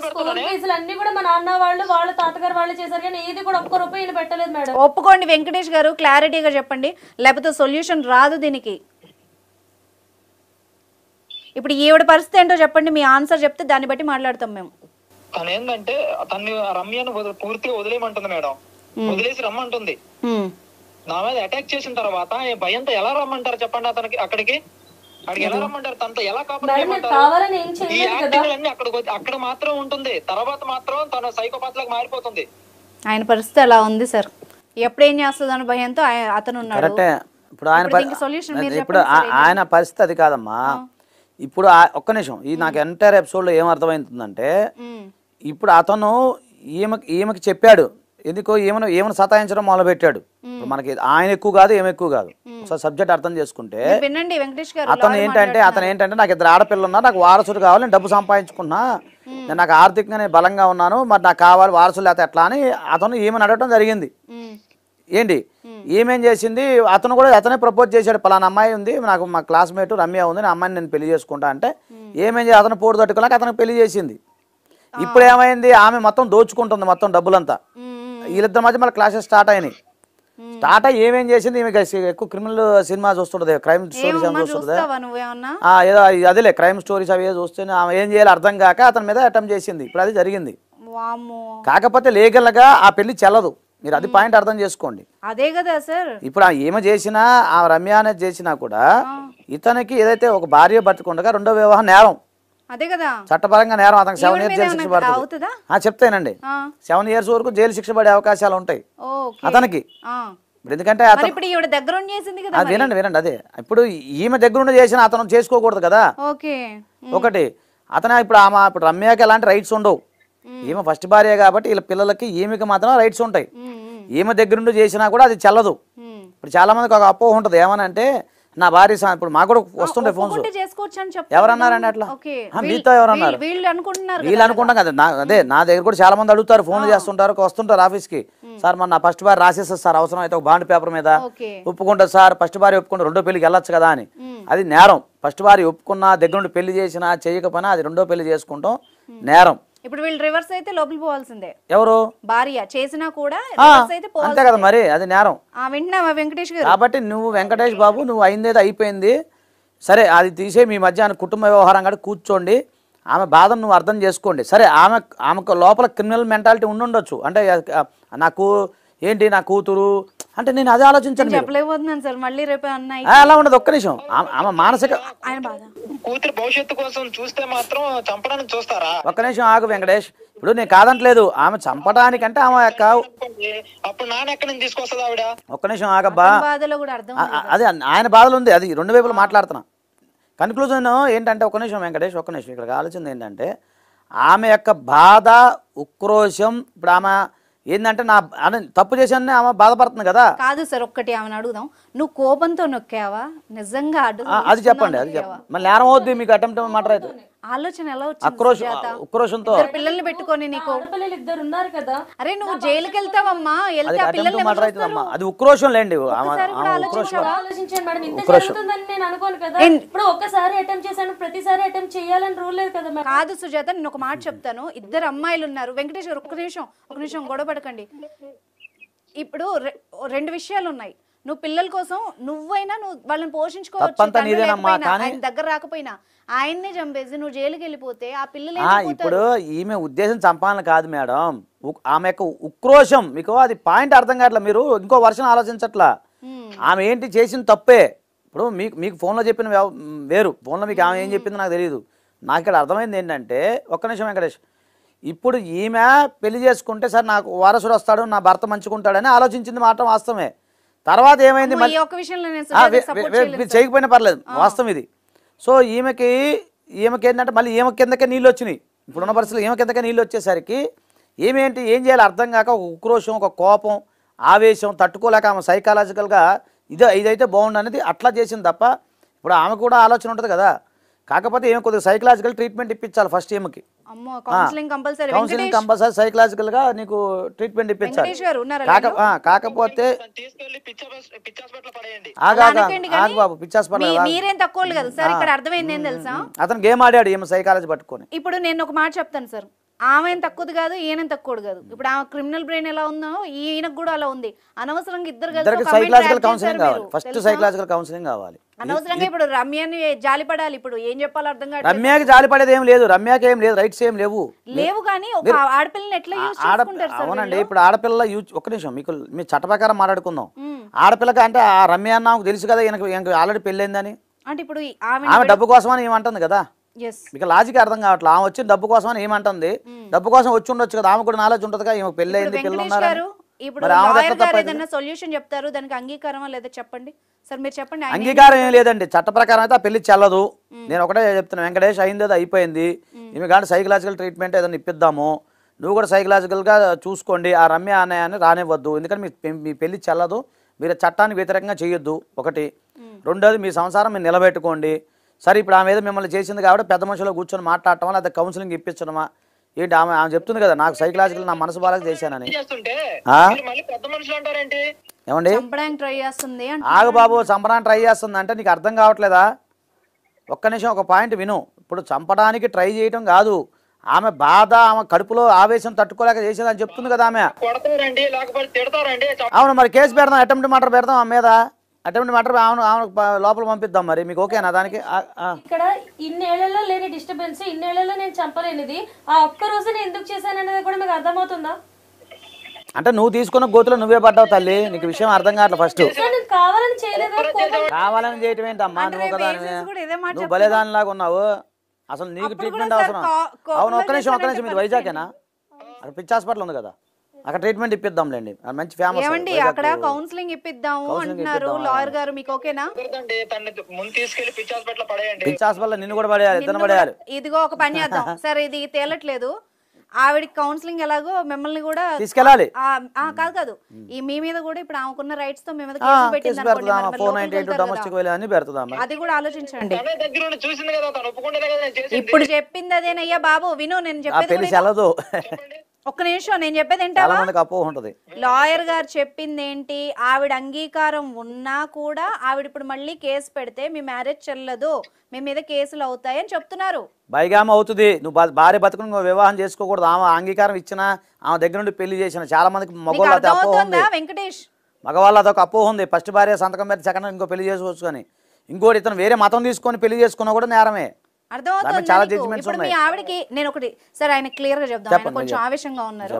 స్కూల్ ఫీజులు అన్ని కూడా మా నాన్న వాళ్ళు, వాళ్ళ తాతగారు వాళ్ళు చేశారు, కానీ ఏది కూడా ఒక్క రూపాయి పెట్టలేదు మేడం. ఒప్పుకోండి వెంకటేష్ గారు, క్లారిటీగా చెప్పండి, లేకపోతే సొల్యూషన్ రాదు దీనికి. ఇప్పుడు ఈవిడ పరిస్థితి ఏంటో చెప్పండి, మీ ఆన్సర్ చెప్తే దాన్ని బట్టి మాట్లాడతాం మేము. తను ఏంటంటే తను రమ్యను పూర్తిగా వదిలేయమంటుంది మేడం. వదిలేసి రమ్మంటుంది. నా మీద అటాక్ చేసిన తర్వాత భయంతో ఎలా రమ్మంటారు చెప్పండి? అతనికి అక్కడికి ఎలా రమ్మంటారు? తనతో ఎలా కాపాడాలి? ఈ యాక్టింగ్ అన్ని అక్కడ మాత్రం ఉంటుంది, తర్వాత మాత్రం తన సైకోపాత్ లాగా మారిపోతుంది. ఆయన పరిస్థితి అలా ఉంది సార్. ఎప్పుడు ఏం చేస్తుందని భయంతో అతను ఉన్నాడు. ఇప్పుడు ఆయన పరిస్థితి అది కాదమ్మా. ఇప్పుడు ఒక్క నిమిషం, ఈ నాకు ఎంటైర్ ఎపిసోడ్ లో ఏం అర్థమవుతుందంటే, ఇప్పుడు అతను ఈమెకి చెప్పాడు, ఎందుకో ఏమైనా సతాయించడం మొదలు పెట్టాడు. మనకి ఆయన ఎక్కువ కాదు, ఏమి ఎక్కువ కాదు. ఒకసారి సబ్జెక్ట్ అర్థం చేసుకుంటే అతను ఏంటంటే నాకు 2 ఆడపిల్లలు ఉన్నారు, నాకు వారసుడు కావాలి, నేను డబ్బు సంపాదించుకున్నా, నేను నాకు ఆర్థికంగా బలంగా ఉన్నాను, మరి నాకు కావాలి వారసులు లేకపోతే ఎట్లా అని అతను ఏమని అడగడం జరిగింది. ఏంటి ఏమేం చేసింది? అతనే ప్రపోజ్ చేశాడు, పలానా అమ్మాయి ఉంది నాకు, మా క్లాస్మేట్ రమ్య ఉంది, నా అమ్మాయిని నేను పెళ్లి చేసుకుంటా అంటే ఏమేం చేసి అతను పోటు తట్టుకోలేక అతనికి పెళ్లి చేసింది. ఇప్పుడు ఏమైంది? ఆమె మొత్తం దోచుకుంటుంది మొత్తం డబ్బులంతా. వీళ్ళిద్దరి మధ్య మళ్ళీ క్లాసెస్ స్టార్ట్ అయినాయి. స్టార్ట్ అయ్యి ఏమేం చేసింది? ఈమె ఎక్కువ క్రిమినల్ సినిమా చూస్తుంటది, క్రైమ్ స్టోరీస్ ఏమో చూస్తుంది, ఏదో అదేలే క్రైమ్ స్టోరీస్ అవి చూస్తే ఆమె ఏం చేయాలి అర్థం కాక అతని మీద అటెంప్ట్ చేసింది. ఇప్పుడు అది జరిగింది. కాకపోతే లీగల్ గా ఆ పెళ్లి చెల్లదు. మీరు అది పాయింట్ అర్థం చేసుకోండి. అదే కదా సార్. ఇప్పుడు ఏమో చేసినా, ఆ రమ్య అనేది చేసినా కూడా ఇతనికి ఏదైతే ఒక భార్య బతుకుండగా 2వ వివాహం నేరం. అదే కదా, చట్టపరంగా నేరం. అతనికి 7 years జైలు శిక్ష పడుతుంది. చెప్తానండి, 7 years వరకు జైలు శిక్ష పడే అవకాశాలు ఉంటాయి అతనికి. ఎందుకంటే వినండి అదే, ఇప్పుడు ఈమె దగ్గర చేసిన అతను చేసుకోకూడదు కదా. ఒకటి అతను ఇప్పుడు రమ్యకి ఎలాంటి రైట్స్ ఉండవు. ఈమె ఫస్ట్ భార్య కాబట్టి వీళ్ళ పిల్లలకి ఈమెకి మాత్రం రైట్స్ ఉంటాయి. ఈమె దగ్గరుండి చేసినా కూడా అది చెల్లదు. ఇప్పుడు చాలా మందికి ఒక అపోహ ఉంటుంది, ఏమనంటే నా భార్య, ఇప్పుడు మాకు కూడా వస్తుండే ఫోన్స్, ఎవరన్నారండి అట్లా? మీతో ఎవరన్నారు? వీళ్ళు అనుకుంటాం కదా. అదే నా దగ్గర కూడా చాలా మంది అడుగుతారు, ఫోన్లు చేస్తుంటారు, వస్తుంటారు ఆఫీస్ కి. సార్ మన నా ఫస్ట్ భార్య రాసేస్తారు సార్, అవసరం అయితే ఒక బాండ్ పేపర్ మీద ఒప్పుకుంటారు సార్, ఫస్ట్ భార్య ఒప్పుకుంటే 2వ పెళ్లికి వెళ్ళొచ్చు కదా అని. అది నేరం. ఫస్ట్ భార్య ఒప్పుకున్నా, దగ్గరుండి పెళ్లి చేసినా చేయకపోయినా అది 2వ పెళ్లి చేసుకుంటాం నేరం. ఇప్పుడు వీళ్ళు రివర్స్ అయితే లోపలికి పోవాల్సిందే. ఎవరు? భార్య చేసినా కూడా అంతే కదా మరి, అది నేరం. వింటున్నావా వెంకటేష్ గారు? కాబట్టి నువ్వు వెంకటేష్ బాబు, నువ్వు అయిందేదో అయిపోయింది, సరే అది తీసే, మీ మధ్య కుటుంబ వ్యవహారం కూడా కూర్చోండి, ఆమె బాధను నువ్వు అర్థం చేసుకోండి. సరే ఆమెకు లోపల క్రిమినల్ మెంటాలిటీ ఉండుండొచ్చు, అంటే నాకు ఏంటి నా కూతురు అంటే నేను అదే ఆలోచించండి. అలా ఉండదు. ఒక్క నిమిషం, ఆమె మానసిక కూతురు భవిష్యత్తు కోసం చూస్తే మాత్రం చంపడానికి చూస్తారా? ఒక్క నిమిషం ఆగు వెంకటేష్, ఇప్పుడు నేను కాదంటలేదు, ఆమె చంపడానికంటే ఆమె యొక్క అప్పుడు నాన్న ఎక్కడి నుంచి తీసుకొస్తుంది ఆవిడ? ఒక్క నిమిషం ఆగబ్బా, అదే ఆయన బాధలు ఉంది, అది 2 వైపులు మాట్లాడుతున్నా. కన్క్లూజన్ ఏంటంటే, ఒక్క నిమిషం వెంకటేష్, ఒక్క నిమిషం, ఇక్కడ ఆలోచన ఏంటంటే ఆమె యొక్క బాధ, ఉక్రోషం. ఇప్పుడు ఆమె ఏంటంటే నా తప్పు చేశానని ఆమె బాధపడుతుంది కదా. కాదు సార్, ఒక్కటి ఆమెను అడుగుదాం, నువ్వు కోపంతో నొక్కావా నిజంగా? అది చెప్పండి, అది చెప్పండి. మళ్ళీ నేరం అవుద్ది మీకు, అటెంప్ట్ మాట అయితే ఆలోచన ఎలా వచ్చింది ఉక్రోషంతో ఇద్దరు పిల్లల్ని పెట్టుకొని నీకు ఆడపిల్లలు ఇద్దరు ఉన్నారు కదా. అరే నువ్వు జైలుకి వెళ్తావమ్మా, వెళ్తే ఆ పిల్లల్ని ఎవరు చూస్తారు? అది ఉక్రోషం లేండి. ఆలోచించాను మేడం, ఇంత జరుగుతుందని నేను అనుకోను కదా. ఇప్పుడు ఒక్కసారి అటెంప్ట్ చేశాను, ప్రతిసారి అటెంప్ట్ చేయాలని రూల్ లేదు కదా మేడం. కాదు సుజాత, నేను ఒక మాట చెప్తాను. ఇద్దరు అమ్మాయిలు ఉన్నారు. వెంకటేశ్వర్ ఒక నిమిషం గొడవ పడకండి. ఇప్పుడు రెండు విషయాలు ఉన్నాయి. నువ్వు పిల్లల కోసం నువ్వైనా నువ్వు వాళ్ళని పోషించుకోవచ్చు, ఆయన దగ్గర రాకపోయినా ఆయన్నే చంపేసి నువ్వు జైలుకి వెళ్ళిపోతే ఆ పిల్లలు ఇప్పుడు ఈమె ఉద్దేశం చంపాలని కాదు మేడం, ఆమె యొక్క ఉక్రోషం మీకు అది పాయింట్ అర్థం కావట్లా. మీరు ఇంకో వర్షన్ ఆలోచించట్లా. ఆమె ఏంటి చేసిన తప్పే. ఇప్పుడు మీకు ఫోన్లో చెప్పిన వేరు, ఫోన్లో మీకు ఆమె ఏం చెప్పిందో నాకు తెలియదు. నాకు ఇక్కడ అర్థమైంది ఏంటంటే, ఒక్క నిమిషం వెంకటేష్, ఇప్పుడు ఈమె పెళ్లి చేసుకుంటే సరే నాకు వారసుడు వస్తాడు, నా భర్త మంచుకుంటాడని ఆలోచించింది మాట వాస్తవమే. తర్వాత ఏమైంది చేయకపోయినా పర్లేదు, వాస్తవం ఇది. సో ఈమెకి ఏంటంటే మళ్ళీ ఈమె కిందకే నీళ్ళు వచ్చినాయి. ఇప్పుడున్న పరిస్థితులు ఈమె కిందకే నీళ్ళు వచ్చేసరికి ఏం చేయాలి అర్థం కాక ఒక ఉక్రోషం, ఒక కోపం, ఆవేశం తట్టుకోలేక ఆమె సైకాలజికల్గా ఇదైతే బాగుండు అనేది అట్లా చేసింది తప్ప, ఇప్పుడు ఆమె కూడా ఆలోచన ఉంటుంది కదా. కాకపోతే ఏమి కొద్దిగా సైకలాజికల్ ట్రీట్మెంట్ ఇప్పించాలి ఫస్ట్ ఈమెకి. కౌన్సిలింగ్ కంపల్సరీ సైకలాజికల్ గా నీకు ట్రీట్మెంట్ ఇప్పించాలి. కాకపోతే అతను గేమ్ ఆడాడు ఈమె సైకాలజీ పట్టుకొని. ఇప్పుడు నేను ఒక మాట చెప్తాను సార్, ఆమె తక్కువది కాదు, ఈయన తక్కువది కాదు. ఇప్పుడు ఆమె క్రిమినల్ బ్రెయిన్ ఎలా ఉందో ఈయనకు కూడా అలా ఉంది. అనవసరంగా ఇద్దరు సైకలాజికల్ కౌన్సిలింగ్ కావాలి. ఫస్ట్ సైకలాజికల్ కౌన్సిలింగ్ కావాలి. అనవసరంగా ఇప్పుడు రమ్యని జాలిపడాలి. ఇప్పుడు ఏం చెప్పాలో అర్థం కాదు. రమ్యకి జాలిపడేది ఏం లేదు, రమ్యకి ఏం లేదు, రైట్స్ ఏం లేవు కానీ ఒక ఆడపిల్లని ఎట్లా యూజ్ చేసుకుంటారు సార్? అవునండి, ఇప్పుడు ఆడపిల్ల యూజ్ ఒక్క నిమిషం మీకు మీ చట్ట ప్రకారం మాట్లాడుకుందాం. ఆడపిల్లకి అంటే ఆ రమ్య అన్న తెలుసు కదా ఈయనకు ఆల్రెడీ పెళ్ళైందని. అంటే ఇప్పుడు ఆమె డబ్బు కోసమని ఏమంటుంది కదా, మీకు లాజిక్ అర్థం కావట్లేదు. ఆమె వచ్చింది డబ్బు కోసం అని ఏమంటుంది, డబ్బు కోసం వచ్చి ఉండొచ్చు కదా, ఆమె కూడా నాలెడ్జ్ ఉంటుంది కదా, ఈమె పెళ్లి అయింది, పిల్లలు ఉన్నారు. ఇప్పుడు లాయర్ గారు ఏదైనా సొల్యూషన్ చెప్తారు, దానికి అంగీకారమా లేదా చెప్పండి సార్, మీరు చెప్పండి. అంగీకారం ఏం లేదండి, చట్ట ప్రకారం అయితే ఆ పెళ్లి చెల్లదు. నేను ఒకటే చెప్తున్నా, వెంకటేష్ అయింది అది అయిపోయింది. ఈమె కానీ సైకలాజికల్ ట్రీట్మెంట్ ఏదైనా ఇప్పిద్దాము, నువ్వు కూడా సైకలాజికల్ గా చూసుకోండి. ఆ రమ్య అన్నయ్యని రానివ్వద్దు, ఎందుకంటే మీ పెళ్లి చెల్లదు, మీరు చట్టానికి వ్యతిరేకంగా చేయొద్దు ఒకటి. రెండోది మీ సంసారం మీరు నిలబెట్టుకోండి. సరే ఇప్పుడు ఆమె ఏదో మిమ్మల్ని చేసింది కాబట్టి పెద్ద మనుషులు కూర్చొని మాట్లాడటమా లేదా కౌన్సిలింగ్ ఇప్పించడమా ఏంటి? ఆమె చెప్తుంది కదా నాకు సైకలాజికల్ నా మనసు బాగా చేశానని. ఏమండి ఆగు బాబు, చంపడానికి ట్రై చేస్తుంది అంటే నీకు అర్థం కావట్లేదా? ఒక్క నిమిషం ఒక పాయింట్ విను. ఇప్పుడు చంపడానికి ట్రై చేయటం కాదు, ఆమె బాధ, ఆమె కడుపులో ఆవేశం తట్టుకోలేక చేసేదని చెప్తుంది కదా ఆమె. అవును, మరి కేసు పెడదాం, అటెంప్ట్ మర్డర్ పెడదాం ఆమె మీద. అటెంప్ట్ మర్డర్ ఆమె లోపల పంపిద్దాం. మరి మీకు ఓకేనా దానికి? ఇక్కడ ఇన్నేళ్లలో లేని డిస్టర్బెన్స్, ఇన్నేళ్లలో నేను చంపలేనిది ఆ ఒక్క రోజు నేను ఎందుకు చేశాను అనేది కూడా మీకు అర్థమవుతుందా? అంటే నువ్వు తీసుకున్న గోతులో నువ్వే పడ్డావు తల్లి, నీకు విషయం అర్థం కావట్లేదు. ఫస్ట్ కావాలని చేయలేదు, కావాలని చేయటం ఏంటమ్మా, నువ్వు కదా నువ్వు బలేదానిలాగా ఉన్నావు. అసలు నీకు ట్రీట్మెంట్ అవసరం. అవును, ఒక్క నిమిషం మీరు వైజాగేనా? అక్కడ పిచ్చి హాస్పిటల్ ఉంది కదా, అక్కడ ట్రీట్మెంట్ ఇప్పిద్దాంలేండి, మంచి ఫేమస్. ఏమండి అక్కడ కౌన్సిలింగ్ ఇప్పిద్దాము అంటున్నారు లాయర్ గారు, మీకు ఓకేనా? పిచ్చి హాస్పిటల్ నిన్ను కూడా పడేయాలి, ఇద్దరు పడేయాలి. ఇదిగో ఒక పని చేద్దాం సరే, ఇది తేలట్లేదు, ఆవిడకి కౌన్సిలింగ్ ఎలాగో మిమ్మల్ని కూడా తీసుకెళ్ళాలి. కాదు ఈ మీ మీద కూడా ఇప్పుడు ఆమెకున్న రైట్స్ తో మేము కేసు పెట్టింది అది కూడా ఆలోచించండి. ఇప్పుడు చెప్పింది అదేనయ్యా బాబు, విను నేను చెప్పేది. ఒక్క నిమిషం నేను చెప్పేది ఏంటా, లాయర్ గారు చెప్పింది ఏంటి, ఆవిడ అంగీకారం ఉన్నా కూడా ఆవిడ ఇప్పుడు మళ్ళీ కేసు పెడితే మీ మ్యారేజ్ చెల్లదు, మీ మీద కేసులు అవుతాయని చెప్తున్నారు. బైగామ అవుతుంది, నువ్వు భార్య బతుకుని నువ్వు వివాహం చేసుకోకూడదు. ఆమె అంగీకారం ఇచ్చిన, ఆమె దగ్గర నుండి పెళ్లి చేసిన చాలా మందికి మగవాళ్ళ అపోహ ఉంది. వెంకటేష్ మగవాళ్ళ అదొక అపోహ ఉంది, ఫస్ట్ భార్య సంతకం పెట్టి సెకండ్ ఇంకో పెళ్లి చేసుకోవచ్చు కానీ. ఇంకోటి ఇతను వేరే మతం తీసుకొని పెళ్లి చేసుకున్నా కూడా నేరమే. ఇప్పుడు మీ ఆవిడకి నేను ఒకటి సరే ఆయన క్లియర్ గా చెప్దాం, ఆయన కొంచెం ఆవేశంగా ఉన్నారు.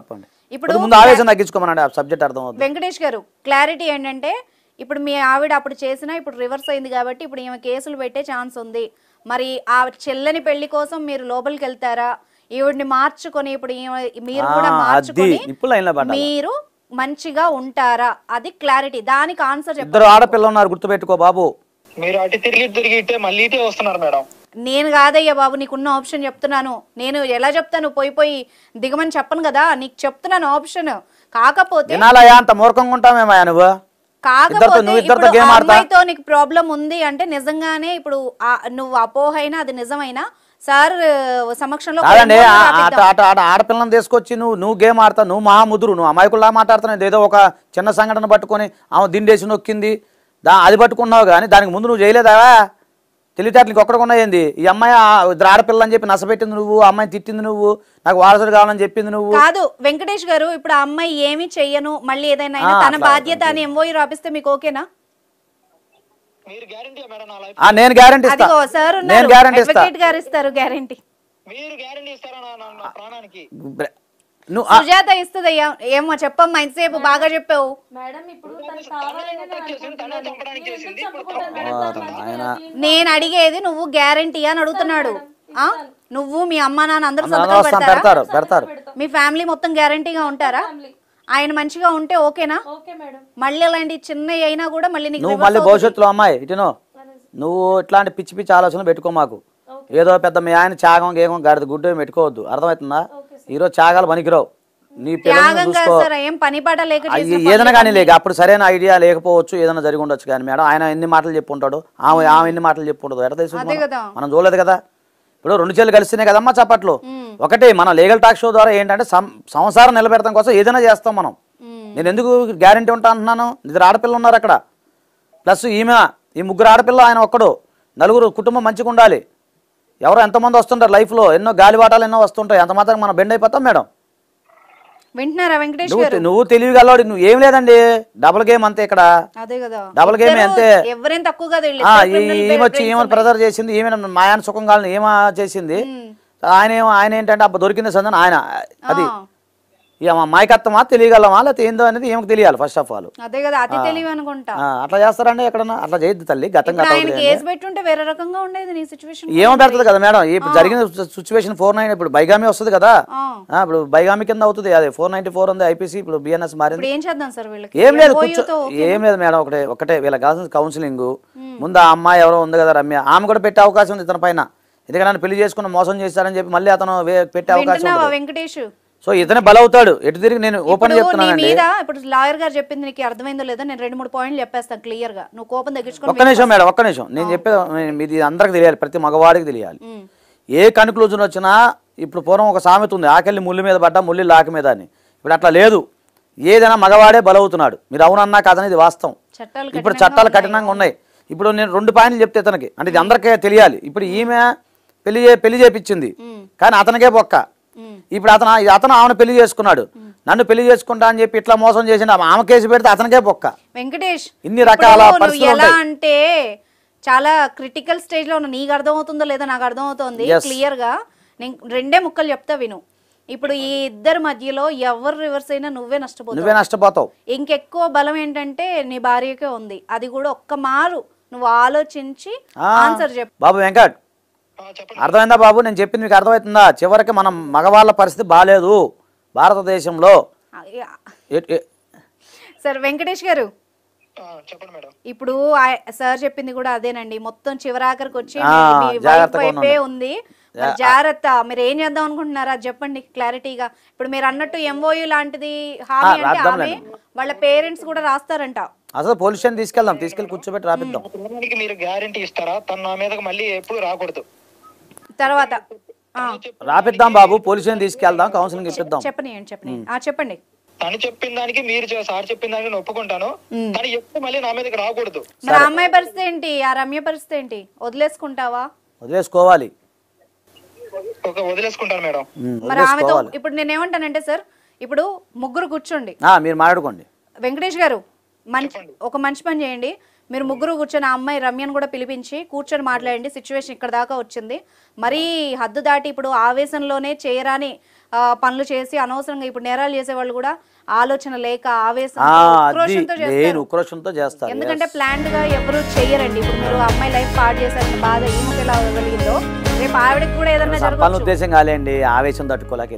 ఇప్పుడు ఆవేశం తగ్గించుకోమన్నాడు సబ్జెక్ట్ అర్థం అవుతుంది. వెంకటేష్ గారు క్లారిటీ ఏంటంటే, ఇప్పుడు మీ ఆవిడ అప్పుడు చేసినా ఇప్పుడు రివర్స్ అయింది కాబట్టి ఇప్పుడు ఈమె కేసులు పెట్టే ఛాన్స్ ఉంది. మరి ఆ చెల్లని పెళ్లి కోసం మీరు లోపలికి వెళ్తారా, ఈవిడిని మార్చుకొని ఇప్పుడు మీరు కూడా మార్చుకొని మీరు మంచిగా ఉంటారా, అది క్లారిటీ. దానికి ఆన్సర్ చెప్పండి. ఇద్దరు ఆడపిల్ల ఉన్నారు, గుర్తుపెట్టుకో బాబు. మీరు అటు తిరిగి మళ్ళీ వస్తున్నారు మేడం. నేను కాదయ్యా బాబు, నీకున్న ఆప్షన్ చెప్తున్నాను. నేను ఎలా చెప్తాను, పోయి దిగమని చెప్పను కదా, నీకు చెప్తున్నాను ఆప్షన్. కాకపోతే అమ్మాయితో నీకు ప్రాబ్లం ఉంది అంటే నిజంగానే ఇప్పుడు నువ్వు అపోహైనా అది నిజమైనా సార్ సమక్షంలో ఒక కాదండి MOU రాపిద్దాం. ఆడపిల్లని తీసుకొచ్చి నువ్వు గేమ్ ఆడతావు, నువ్వు మహాముదురు, నువ్వు అమాయకుల్లా మాట్లాడుతున్నావు. ఏదో ఒక చిన్న సంఘటన పట్టుకొని ఆమె దిండేసి నొక్కింది అది పట్టుకున్నావు, కానీ దానికి ముందు నువ్వు చేయలేదా? తెలివితేటలకి ఒక్కడికున్నాయింది. ఈ అమ్మాయి ఇద్దరు ఆడపిల్ల అని చెప్పి నసపెట్టింది నువ్వు, అమ్మాయిని తిట్టింది నువ్వు, నాకు వారసుడు కావాలని చెప్పింది నువ్వు. కాదు వెంకటేష్ గారు, ఇప్పుడు ఆ అమ్మాయి ఏమి చెయ్యను మళ్ళీ ఏదైనా అయినా తన బాధ్యత అని MOU రాపిస్తే మీకు ఓకేనా? మీరు గ్యారంటీ మేడం నా లైఫ్? నేను గ్యారంటీ ఇస్తా, అదిగో సార్ నేను గ్యారంటీ ఇస్తా. అడ్వకేట్ గారు ఇస్తారు గ్యారంటీ. మీరు గ్యారంటీ ఇస్తారా నా ప్రాణానికి? నువ్వు సుజాత ఇస్తుందయ్యా. ఏమో చెప్పమ్మా, ఇంతసేపు బాగా చెప్పావు. మేడం ఇప్పుడు తను కావాలని నేను అనుకుంటున్నాను. నేను ఎందుకు చంపుకుంటాను మేడం? తను మంచి పిల్లకి నేను అడిగేది నువ్వు గ్యారంటీ అని అడుగుతున్నాడు. నువ్వు మీ అమ్మ నాన్న అందరూ సంతకం అనవసరం పెడతారా? పెడతారు. మీ ఫ్యామిలీ మొత్తం గ్యారంటీగా ఉంటారా? ఆయన మంచిగా ఉంటే ఓకేనా? Okay madam. మళ్ళీ అలాంటి చిన్న అయినా కూడా మళ్ళీ నీకు నువ్వు మళ్ళీ భవిష్యత్తులో అమ్మాయి ఇటునో నువ్వు ఇట్లాంటి పిచ్చి పిచ్చి ఆలోచనలు పెట్టుకో మాకు. ఏదో పెద్ద మీ ఆయన త్యాగం గేగం గడిద గుడ్డు పెట్టుకోవద్దు, అర్థమవుతుందా? ఈరోజు త్యాగాలు పనికిరావు. నీ పిల్లల్ని త్యాగం కాదు చూసుకో. సార్, ఏం పని పాట లేక చేసిన ఏదైనా కానీ లేక అప్పుడు సరైన ఐడియా లేకపోవచ్చు, ఏదైనా జరిగి ఉండొచ్చు. కానీ మేడం ఆయన ఎన్ని మాటలు చెప్పుంటాడు, ఆమె ఎన్ని మాటలు చెప్పుండదు, ఎట్లా తెలుసు? అదే కదా. మనం చూడలేదు కదా. ఇప్పుడు రెండు చేతులు కలిస్తేనే కదమ్మా చప్పట్లు. ఒకటి మన లీగల్ టాక్ షో ద్వారా ఏంటంటే సంసారం నిలబెడతాం కోసం ఏదైనా చేస్తాం మనం. నేను ఎందుకు గ్యారంటీ ఉంటా అంటున్నాను? ఇద్దరు ఆడపిల్ల ఉన్నారు అక్కడ, ప్లస్ ఈ ముగ్గురు ఆడపిల్ల, ఆయన ఒక్కడు, నలుగురు కుటుంబం మంచిగా ఉండాలి. ఎవరో ఎంతమంది వస్తుంటారు లైఫ్లో, ఎన్నో గాలివాటాలు ఎన్నో వస్తుంటాయి. అంత మాత్రం మనం బెండ్ అయిపోతాం మేడం. వింటున్నారా వెంకటేష్ గారు? నువ్వు తెలివిగలవాడు, నువ్వు ఏం లేదండి, డబుల్ గేమ్ అంతే ఇక్కడ. అదే కదా, డబుల్ గేమ్ అంతే. ఎవరేం తక్కువ కాదు. ఏమొచ్చి ఏమని ప్రెజర్ చేసింది, ఏమైనా మాయాన్ని సుఖం కాలని ఏమా చేసింది. ఆయన ఏంటంటే అబ్బా దొరికింది సందని ఆయన, అది ఇక మాయకత్తమా తెలియగలమా లేకపోతే ఏందో అనేది ఏమకు తెలియాలి ఫస్ట్ ఆఫ్ ఆల్. అదే కదా, అతి తెలివి అనుకుంటా. అట్లా చేస్తారండి ఎక్కడన్నా? అట్లా చేయొద్దు తల్లి. గతంగా ఆయనకి కేసు పెట్టుంటే వేరే రకంగా ఉండేది నీ సిచువేషన్. ఏమో పెడుతుంది కదా మేడం, ఇప్పుడు జరిగిన సిచ్యువేషన్ 490, ఇప్పుడు బైగామి వస్తుంది కదా, ఇప్పుడు బైగామి కింద అవుతుంది. అదే 494 ఉంది ఐపీసీ, ఇప్పుడు బిఎన్ఎస్ మారింది. ఇప్పుడు ఏం చేద్దాం సార్ వీళ్ళకి? ఏం లేదు ఏం లేదు మేడం, ఒకటే వీళ్ళకి కావాల్సిన కౌన్సిలింగ్. ముందు ఆ అమ్మాయి ఎవరో ఉంది కదా రమ్య, ఆమె కూడా పెట్టే అవకాశం ఉంది ఇతని పైన. ఎందుకంటే నన్ను పెళ్లి చేసుకుని మోసం చేస్తారని చెప్పి మళ్ళీ అతను పెట్టే అవకాశం ఉంది. వెంకటేష్ సో ఇతనే బలవుతాడు. ఎటు తిరిగి నేను ఓపెన్ చెప్తున్నానండి. ఇప్పుడు లాయర్ గారు చెప్పింది నీకు అర్థమైందో లేదో నేను 2-3 పాయింట్లు చెప్పేస్తాను క్లియర్ గా, నువ్వు కోపం తగ్గించుకో. ఒక్క నిమిషం మేడం, ఒక్క నిమిషం. నేను చెప్పేది ఇది అందరికి తెలియాలి, ప్రతి మగవాడికి తెలియాలి. ఏ కన్క్లూజన్ వచ్చినా, ఇప్పుడు పూర్వం ఒక సామెత ఉంది, ఆకెళ్ళి ముళ్ళు మీద పడ్డా ముళ్ళు లాక మీద అని. ఇప్పుడు అట్లా లేదు, ఏదైనా మగవాడే బలవుతున్నాడు. మీరు అవునన్నా కాదని ఇది వాస్తవం. ఇప్పుడు చట్టాలు కఠినంగా ఉన్నాయి. ఇప్పుడు నేను 2 పాయింట్లు చెప్తే ఇతనికి, అంటే ఇది అందరికీ తెలియాలి. ఇప్పుడు ఈమె పెళ్లి చేపించింది కానీ అతనికే బొక్క. ఇప్పుడు అతను ఆమెను పెళ్లి చేసుకున్నాడు, నన్ను పెళ్లి చేసుకుంటా అని చెప్పి ఇట్లా మోసం చేసిండు, ఆమె కేసు పెడితే అతనికే బొక్క. వెంకటేష్ ఇన్ని రకాల పరిస్థితులు ఎలా అంటే చాలా క్రిటికల్ స్టేజ్ లో ఉన్న, నీకు అర్థమవుతుందో లేదో నాకు అర్థమవుతోంది క్లియర్ గా. నేను 2 ముక్కలు చెప్తా విను. ఇప్పుడు ఈ ఇద్దరి మధ్యలో ఎవరు రివర్స్ అయినా నువ్వే నష్టపోతావు. ఇంకెక్కువ బలం ఏంటంటే నీ భార్యకే ఉంది. అది కూడా ఒక్క మారు నువ్వు ఆలోచించి ఆన్సర్ చెప్పు. బాబు వెంకట్, అర్థమైందా బాబు? నేను చెప్పింది మీకు అర్థమవుతుందా? చివరికి మనం మగవాళ్ళ పరిస్థితి బాగాలేదు భారతదేశంలో. సార్ వెంకటేష్ గారు, చెప్పండి మేడం. ఇప్పుడు సార్ చెప్పింది కూడా అదేనండి. మొత్తం చివరాఖరికి వచ్చి వైపే ఉంది. జాగ్రత్త. మీరు ఏం చేద్దాం అనుకుంటున్నారా చెప్పండి క్లారిటీగా. ఇప్పుడు మీరు అన్నట్టు MOU లాంటిది హామీ అంటే ఆమె వాళ్ళ పేరెంట్స్ కూడా రాస్తారంట. అసలు పోలీస్ స్టేషన్ తీసుకెళ్ళి కూర్చోబెట్టి రాపిద్దాం. మీరు గ్యారంటీ ఇస్తారా తన నా మీదకి మళ్ళీ ఎప్పుడు రాకూడదు? తర్వాత రాపిద్దాం బాబు, పోలీస్ స్టేషన్ తీసుకెళ్దాం, కౌన్సిలింగ్ ఇప్పిద్దాం. చెప్పండి. తను చెప్పిన దానికి మీరు సార్ చెప్పిన దానికి నేను ఒప్పుకుంటాను, కానీ ఎప్పుడు మళ్ళీ నా మీదకి రాకూడదు. మరి ఆ అమ్మాయి పరిస్థితి ఏంటి? ఆ రమ్య పరిస్థితి ఏంటి? వదిలేసుకుంటావా? వదిలేసుకోవాలి. వదిలేసుకుంటాను మేడం. మరి ఆమెతో ఇప్పుడు నేనేమంటానంటే సార్, ఇప్పుడు ముగ్గురు కూర్చోండి, మీరు మాట్లాడుకోండి. వెంకటేష్ గారు ఒక మంచి పని చేయండి. మీరు ముగ్గురు కూర్చొని ఆ అమ్మాయి రమ్యను కూడా పిలిపించి కూర్చొని మాట్లాడండి. సిచ్యువేషన్ ఇక్కడ దాకా వచ్చింది, మరీ హద్దు దాటి ఇప్పుడు ఆవేశంలోనే చేయరాని పనులు చేసి అనవసరంగా ఇప్పుడు నేరాలు చేసేవాళ్ళు కూడా ఆలోచన లేక ఉక్రోషంతో చేస్తారు. ఎందుకంటే ప్లాన్డ్ గా ఎవరు చెయ్యరండి. ఇప్పుడు మీరు అమ్మాయి లైఫ్ పాడు చేశారని బాధ ఏమిటి ఎలా కలిగిందో రేపు ఆవిడకి కూడా ఏదైనా జరగచ్చు. ఉద్దేశం కాలేండి, ఆవేశం తట్టుకోలేక